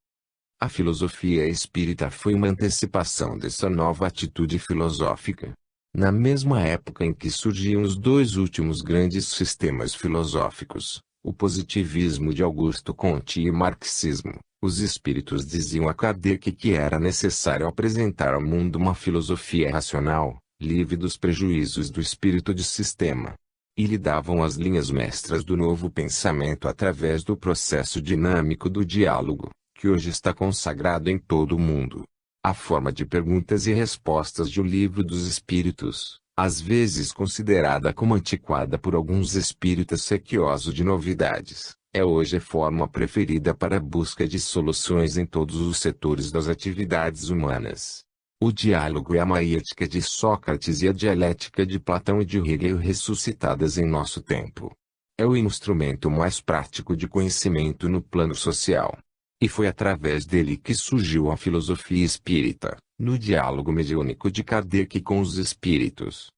A filosofia espírita foi uma antecipação dessa nova atitude filosófica. Na mesma época em que surgiam os dois últimos grandes sistemas filosóficos, o positivismo de Augusto Comte e o marxismo, os espíritos diziam a Kardec que era necessário apresentar ao mundo uma filosofia racional, livre dos prejuízos do espírito de sistema. E lhe davam as linhas mestras do novo pensamento através do processo dinâmico do diálogo, que hoje está consagrado em todo o mundo. A forma de perguntas e respostas de O Livro dos Espíritos, às vezes considerada como antiquada por alguns espíritas sequiosos de novidades, é hoje a forma preferida para a busca de soluções em todos os setores das atividades humanas. O diálogo é a maiêtica de Sócrates e a dialética de Platão e de Hegel ressuscitadas em nosso tempo. É o instrumento mais prático de conhecimento no plano social. E foi através dele que surgiu a filosofia espírita, no diálogo mediúnico de Kardec com os espíritos.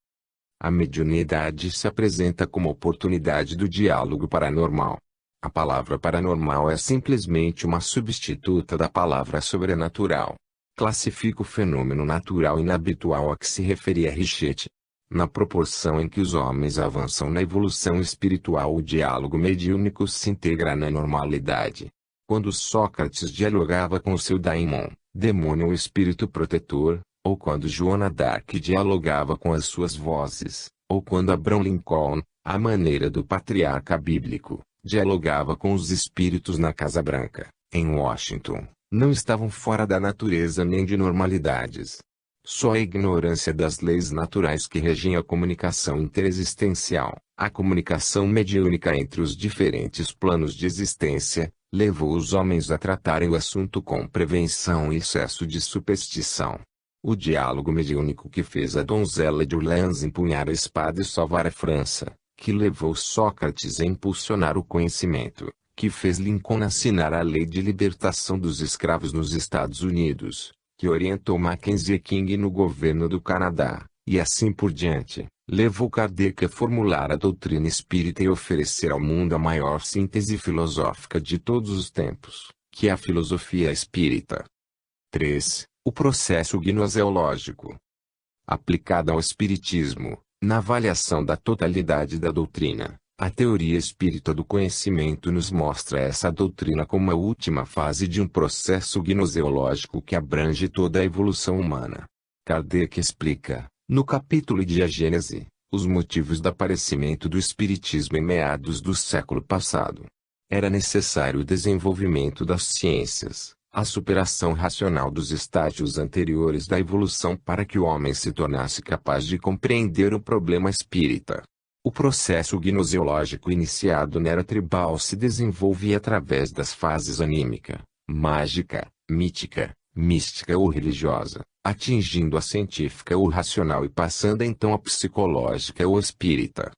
A mediunidade se apresenta como oportunidade do diálogo paranormal. A palavra paranormal é simplesmente uma substituta da palavra sobrenatural. Classifica o fenômeno natural inabitual a que se referia Richetti. Na proporção em que os homens avançam na evolução espiritual, o diálogo mediúnico se integra na normalidade. Quando Sócrates dialogava com seu daimon, demônio ou espírito protetor, ou quando Joana d'Arc dialogava com as suas vozes, ou quando Abraham Lincoln, à maneira do patriarca bíblico, dialogava com os espíritos na Casa Branca, em Washington, não estavam fora da natureza nem de normalidades. Só a ignorância das leis naturais que regem a comunicação interexistencial, a comunicação mediúnica entre os diferentes planos de existência, levou os homens a tratarem o assunto com prevenção e excesso de superstição. O diálogo mediúnico que fez a donzela de Orleans empunhar a espada e salvar a França, que levou Sócrates a impulsionar o conhecimento, que fez Lincoln assinar a lei de libertação dos escravos nos Estados Unidos, que orientou Mackenzie King no governo do Canadá, e assim por diante, levou Kardec a formular a doutrina espírita e oferecer ao mundo a maior síntese filosófica de todos os tempos, que é a filosofia espírita. 3. O processo gnoseológico. Aplicada ao espiritismo, na avaliação da totalidade da doutrina, a teoria espírita do conhecimento nos mostra essa doutrina como a última fase de um processo gnoseológico que abrange toda a evolução humana. Kardec explica, no capítulo de A Gênese, os motivos do aparecimento do espiritismo em meados do século passado. Era necessário o desenvolvimento das ciências, a superação racional dos estágios anteriores da evolução para que o homem se tornasse capaz de compreender o problema espírita. O processo gnoseológico iniciado na era tribal se desenvolve através das fases anímica, mágica, mítica, mística ou religiosa, atingindo a científica ou racional e passando então a psicológica ou espírita.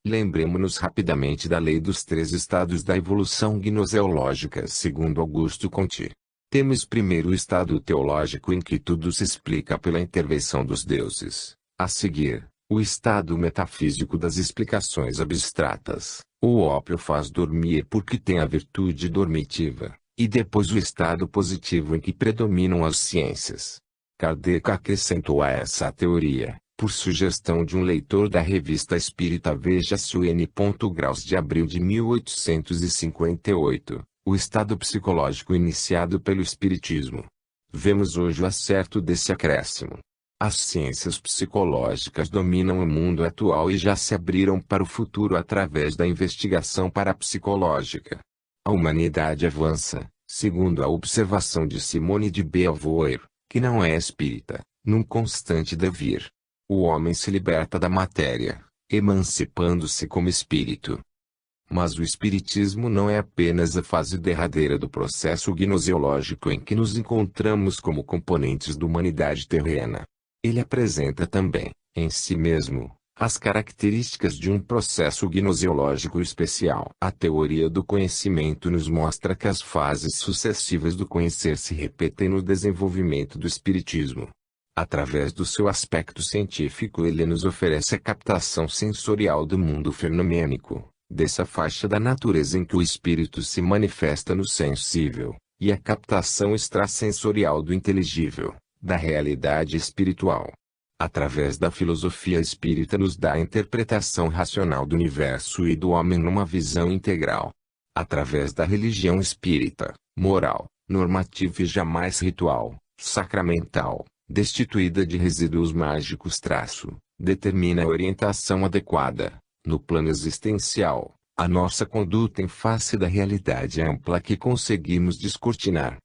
Lembremos-nos rapidamente da lei dos 3 estados da evolução gnoseológica segundo Augusto Comte. Temos primeiro o estado teológico em que tudo se explica pela intervenção dos deuses. A seguir, o estado metafísico das explicações abstratas. O ópio faz dormir porque tem a virtude dormitiva. E depois o estado positivo em que predominam as ciências. Kardec acrescentou a essa teoria, por sugestão de um leitor da revista Espírita, veja-se o N. Graus de abril de 1858, o estado psicológico iniciado pelo Espiritismo. Vemos hoje o acerto desse acréscimo. As ciências psicológicas dominam o mundo atual e já se abriram para o futuro através da investigação parapsicológica. A humanidade avança, segundo a observação de Simone de Beauvoir, que não é espírita, num constante devir. O homem se liberta da matéria, emancipando-se como espírito. Mas o espiritismo não é apenas a fase derradeira do processo gnoseológico em que nos encontramos como componentes da humanidade terrena. Ele apresenta também, em si mesmo, as características de um processo gnoseológico especial. A teoria do conhecimento nos mostra que as fases sucessivas do conhecer se repetem no desenvolvimento do espiritismo. Através do seu aspecto científico, ele nos oferece a captação sensorial do mundo fenomênico, dessa faixa da natureza em que o espírito se manifesta no sensível, e a captação extrasensorial do inteligível, da realidade espiritual. Através da filosofia espírita nos dá a interpretação racional do universo e do homem numa visão integral. Através da religião espírita, moral, normativa e jamais ritual, sacramental, destituída de resíduos mágicos, determina a orientação adequada, no plano existencial, a nossa conduta em face da realidade ampla que conseguimos descortinar.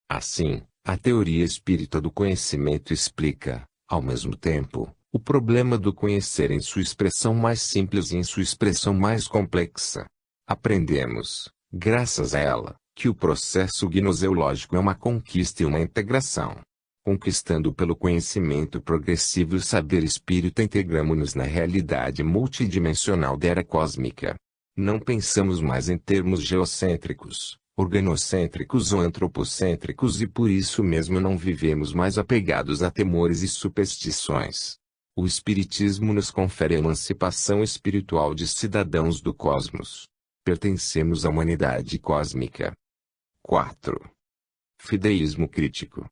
Assim, a teoria espírita do conhecimento explica, ao mesmo tempo, o problema do conhecer em sua expressão mais simples e em sua expressão mais complexa. Aprendemos, graças a ela, que o processo gnoseológico é uma conquista e uma integração. Conquistando pelo conhecimento progressivo e saber espírita, integramo-nos na realidade multidimensional da era cósmica. Não pensamos mais em termos geocêntricos, organocêntricos ou antropocêntricos e por isso mesmo não vivemos mais apegados a temores e superstições. O Espiritismo nos confere a emancipação espiritual de cidadãos do cosmos. Pertencemos à humanidade cósmica. 4. Fideísmo crítico.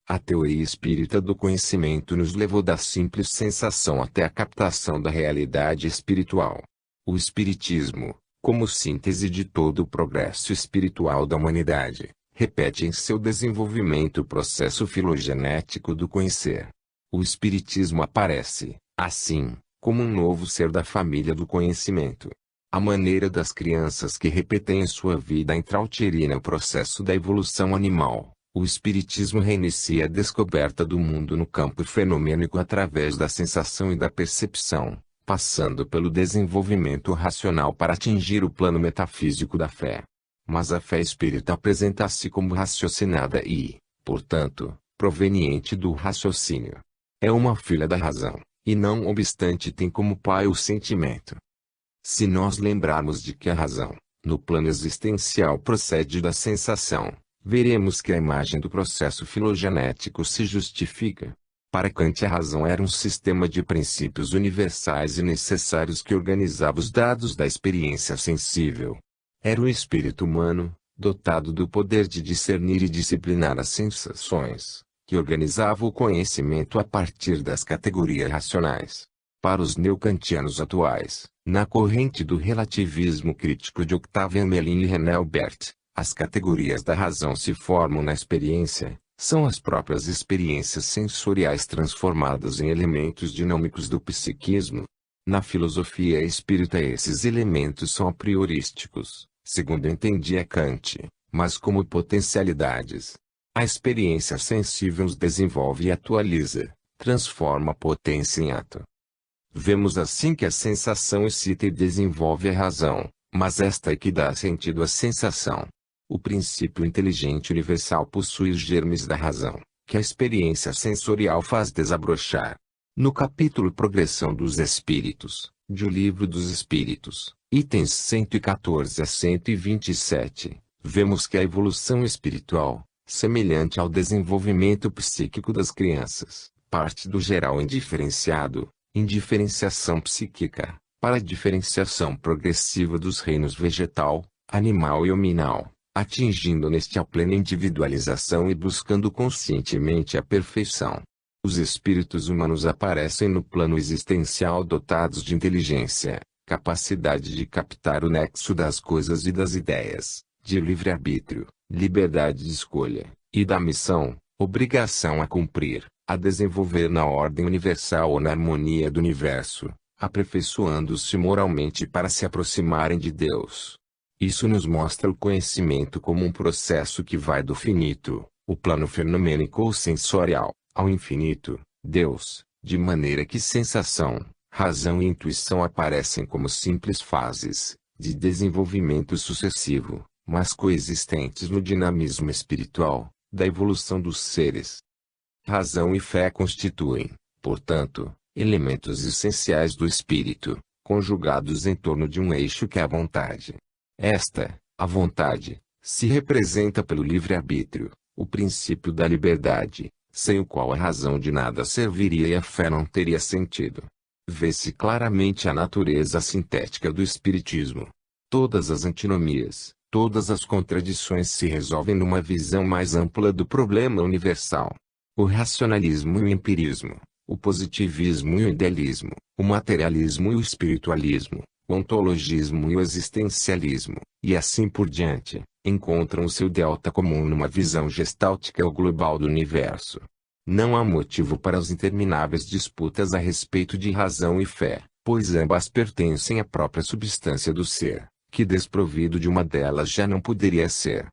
A teoria espírita do conhecimento nos levou da simples sensação até a captação da realidade espiritual. O espiritismo, como síntese de todo o progresso espiritual da humanidade, repete em seu desenvolvimento o processo filogenético do conhecer. O espiritismo aparece, assim, como um novo ser da família do conhecimento. À maneira das crianças que repetem em sua vida intrauterina o processo da evolução animal, o espiritismo reinicia a descoberta do mundo no campo fenomênico através da sensação e da percepção, passando pelo desenvolvimento racional para atingir o plano metafísico da fé. Mas a fé espírita apresenta-se como raciocinada e, portanto, proveniente do raciocínio. É uma filha da razão, e não obstante tem como pai o sentimento. Se nós lembrarmos de que a razão, no plano existencial procede da sensação, veremos que a imagem do processo filogenético se justifica. Para Kant a razão era um sistema de princípios universais e necessários que organizava os dados da experiência sensível. Era o espírito humano, dotado do poder de discernir e disciplinar as sensações, que organizava o conhecimento a partir das categorias racionais. Para os neokantianos atuais, na corrente do relativismo crítico de Octave Amelin e René Albert, as categorias da razão se formam na experiência, são as próprias experiências sensoriais transformadas em elementos dinâmicos do psiquismo. Na filosofia espírita esses elementos são a priorísticos, segundo entendia Kant, mas como potencialidades. A experiência sensível os desenvolve e atualiza, transforma a potência em ato. Vemos assim que a sensação excita e desenvolve a razão, mas esta é que dá sentido à sensação. O princípio inteligente universal possui os germes da razão, que a experiência sensorial faz desabrochar. No capítulo Progressão dos Espíritos, de O Livro dos Espíritos, itens 114 a 127, vemos que a evolução espiritual, semelhante ao desenvolvimento psíquico das crianças, parte do geral indiferenciado, indiferenciação psíquica, para a diferenciação progressiva dos reinos vegetal, animal e hominal, atingindo neste a plena individualização e buscando conscientemente a perfeição. Os espíritos humanos aparecem no plano existencial dotados de inteligência, capacidade de captar o nexo das coisas e das ideias, de livre-arbítrio, liberdade de escolha, e da missão, obrigação a cumprir, a desenvolver na ordem universal ou na harmonia do universo, aperfeiçoando-se moralmente para se aproximarem de Deus. Isso nos mostra o conhecimento como um processo que vai do finito, o plano fenomênico ou sensorial, ao infinito, Deus, de maneira que sensação, razão e intuição aparecem como simples fases, de desenvolvimento sucessivo, mas coexistentes no dinamismo espiritual, da evolução dos seres. Razão e fé constituem, portanto, elementos essenciais do espírito, conjugados em torno de um eixo que é a vontade. Esta, a vontade, se representa pelo livre-arbítrio, o princípio da liberdade, sem o qual a razão de nada serviria e a fé não teria sentido. Vê-se claramente a natureza sintética do espiritismo. Todas as antinomias, todas as contradições se resolvem numa visão mais ampla do problema universal. O racionalismo e o empirismo, o positivismo e o idealismo, o materialismo e o espiritualismo, o ontologismo e o existencialismo, e assim por diante, encontram o seu delta comum numa visão gestáltica ou global do universo. Não há motivo para as intermináveis disputas a respeito de razão e fé, pois ambas pertencem à própria substância do ser, que desprovido de uma delas já não poderia ser.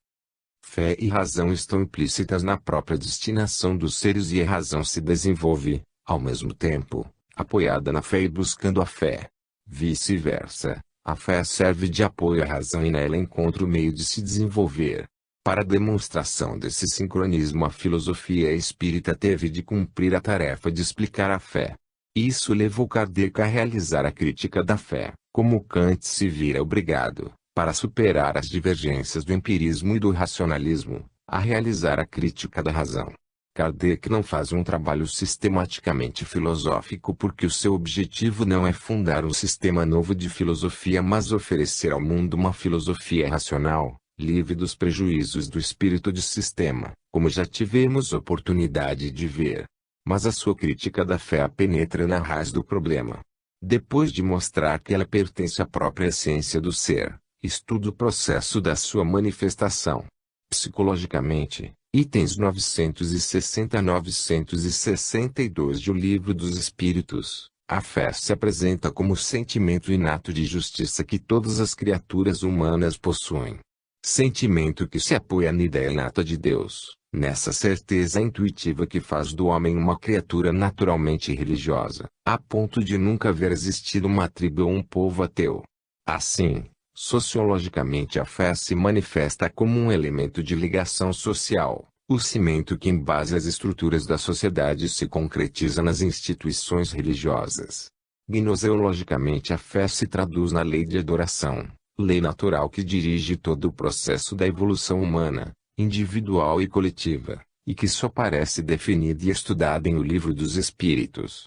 Fé e razão estão implícitas na própria destinação dos seres e a razão se desenvolve, ao mesmo tempo, apoiada na fé e buscando a fé. Vice-versa, a fé serve de apoio à razão e nela encontra o meio de se desenvolver. Para a demonstração desse sincronismo a filosofia espírita teve de cumprir a tarefa de explicar a fé. Isso levou Kardec a realizar a crítica da fé, como Kant se vira obrigado, para superar as divergências do empirismo e do racionalismo, a realizar a crítica da razão. Kardec não faz um trabalho sistematicamente filosófico porque o seu objetivo não é fundar um sistema novo de filosofia mas oferecer ao mundo uma filosofia racional, livre dos prejuízos do espírito de sistema, como já tivemos oportunidade de ver. Mas a sua crítica da fé penetra na raiz do problema. Depois de mostrar que ela pertence à própria essência do ser, estuda o processo da sua manifestação. Psicologicamente, itens 960 a 962 de O Livro dos Espíritos, a fé se apresenta como o sentimento inato de justiça que todas as criaturas humanas possuem. Sentimento que se apoia na ideia inata de Deus, nessa certeza intuitiva que faz do homem uma criatura naturalmente religiosa, a ponto de nunca haver existido uma tribo ou um povo ateu. Assim, sociologicamente a fé se manifesta como um elemento de ligação social, o cimento que embasa as estruturas da sociedade se concretiza nas instituições religiosas. Gnoseologicamente a fé se traduz na lei de adoração, lei natural que dirige todo o processo da evolução humana, individual e coletiva, e que só parece definida e estudada em O Livro dos Espíritos.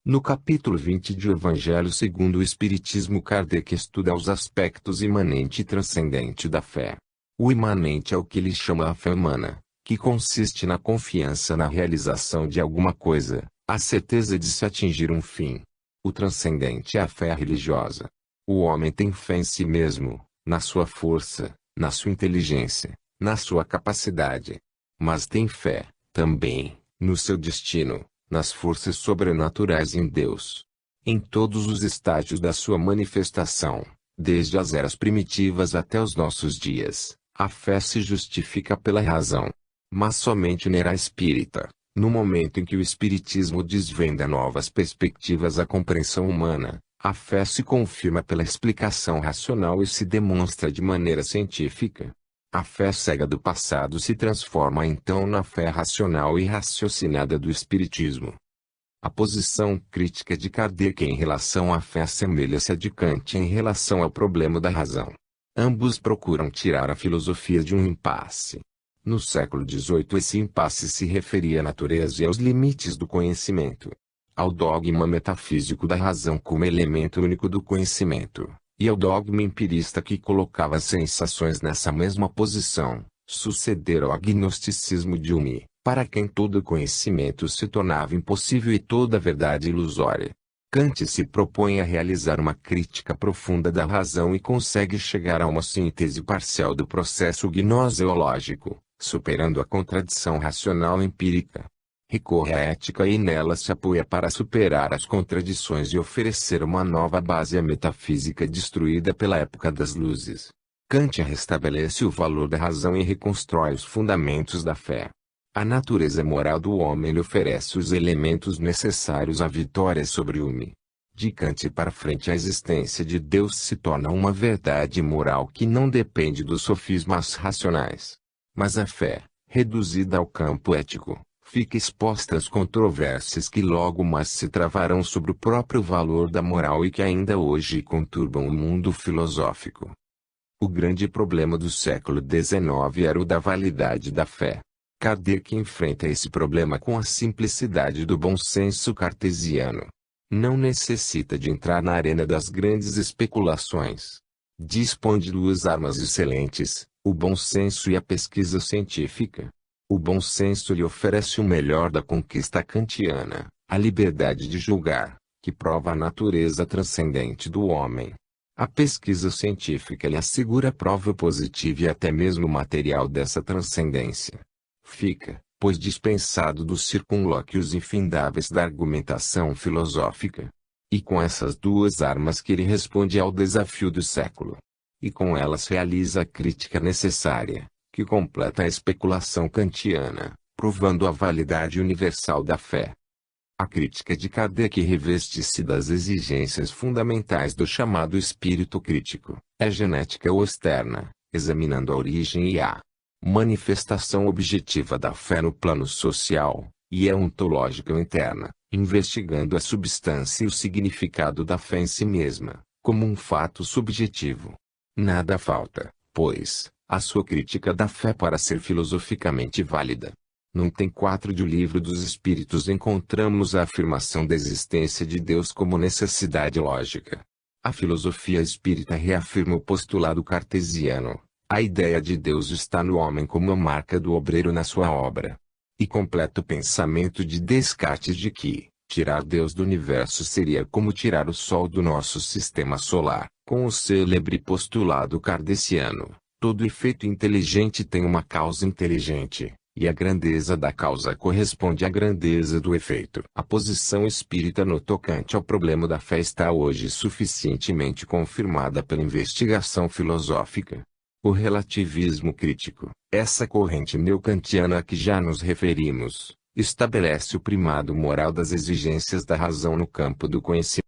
No capítulo 20 de O Evangelho segundo o Espiritismo, Kardec estuda os aspectos imanente e transcendente da fé. O imanente é o que ele chama a fé humana, que consiste na confiança na realização de alguma coisa, a certeza de se atingir um fim. O transcendente é a fé religiosa. O homem tem fé em si mesmo, na sua força, na sua inteligência, na sua capacidade. Mas tem fé, também, no seu destino, nas forças sobrenaturais em Deus. Em todos os estágios da sua manifestação, desde as eras primitivas até os nossos dias, a fé se justifica pela razão. Mas somente na era espírita, no momento em que o espiritismo desvenda novas perspectivas à compreensão humana, a fé se confirma pela explicação racional e se demonstra de maneira científica. A fé cega do passado se transforma então na fé racional e raciocinada do espiritismo. A posição crítica de Kardec em relação à fé assemelha-se à de Kant em relação ao problema da razão. Ambos procuram tirar a filosofia de um impasse. No século XVIII esse impasse se referia à natureza e aos limites do conhecimento, ao dogma metafísico da razão como elemento único do conhecimento, e ao dogma empirista que colocava as sensações nessa mesma posição. Sucederam ao agnosticismo de Hume, para quem todo conhecimento se tornava impossível e toda verdade ilusória. Kant se propõe a realizar uma crítica profunda da razão e consegue chegar a uma síntese parcial do processo gnoseológico, superando a contradição racional empírica. Recorre à ética e nela se apoia para superar as contradições e oferecer uma nova base à metafísica destruída pela época das luzes. Kant restabelece o valor da razão e reconstrói os fundamentos da fé. A natureza moral do homem lhe oferece os elementos necessários à vitória sobre o Hume. De Kant para frente a existência de Deus se torna uma verdade moral que não depende dos sofismas racionais. Mas a fé, reduzida ao campo ético, fica exposta às controvérsias que logo mais se travarão sobre o próprio valor da moral e que ainda hoje conturbam o mundo filosófico. O grande problema do século XIX era o da validade da fé. Kardec enfrenta esse problema com a simplicidade do bom senso cartesiano. Não necessita de entrar na arena das grandes especulações. Dispõe de duas armas excelentes, o bom senso e a pesquisa científica. O bom senso lhe oferece o melhor da conquista kantiana, a liberdade de julgar, que prova a natureza transcendente do homem. A pesquisa científica lhe assegura a prova positiva e até mesmo material dessa transcendência. Fica, pois, dispensado dos circunlóquios infindáveis da argumentação filosófica. E com essas duas armas que ele responde ao desafio do século. E com elas realiza a crítica necessária, que completa a especulação kantiana, provando a validade universal da fé. A crítica de Kardec reveste-se das exigências fundamentais do chamado espírito crítico, é genética ou externa, examinando a origem e a manifestação objetiva da fé no plano social, e é ontológica ou interna, investigando a substância e o significado da fé em si mesma, como um fato subjetivo. Nada falta, pois, à sua crítica da fé para ser filosoficamente válida. No item 4 do Livro dos Espíritos encontramos a afirmação da existência de Deus como necessidade lógica. A filosofia espírita reafirma o postulado cartesiano, A ideia de Deus está no homem como a marca do obreiro na sua obra. E completa o pensamento de Descartes de que tirar Deus do universo seria como tirar o Sol do nosso sistema solar. Com o célebre postulado kardeciano, todo efeito inteligente tem uma causa inteligente, e a grandeza da causa corresponde à grandeza do efeito. A posição espírita no tocante ao problema da fé está hoje suficientemente confirmada pela investigação filosófica. O relativismo crítico, essa corrente neo-kantiana a que já nos referimos, estabelece o primado moral das exigências da razão no campo do conhecimento.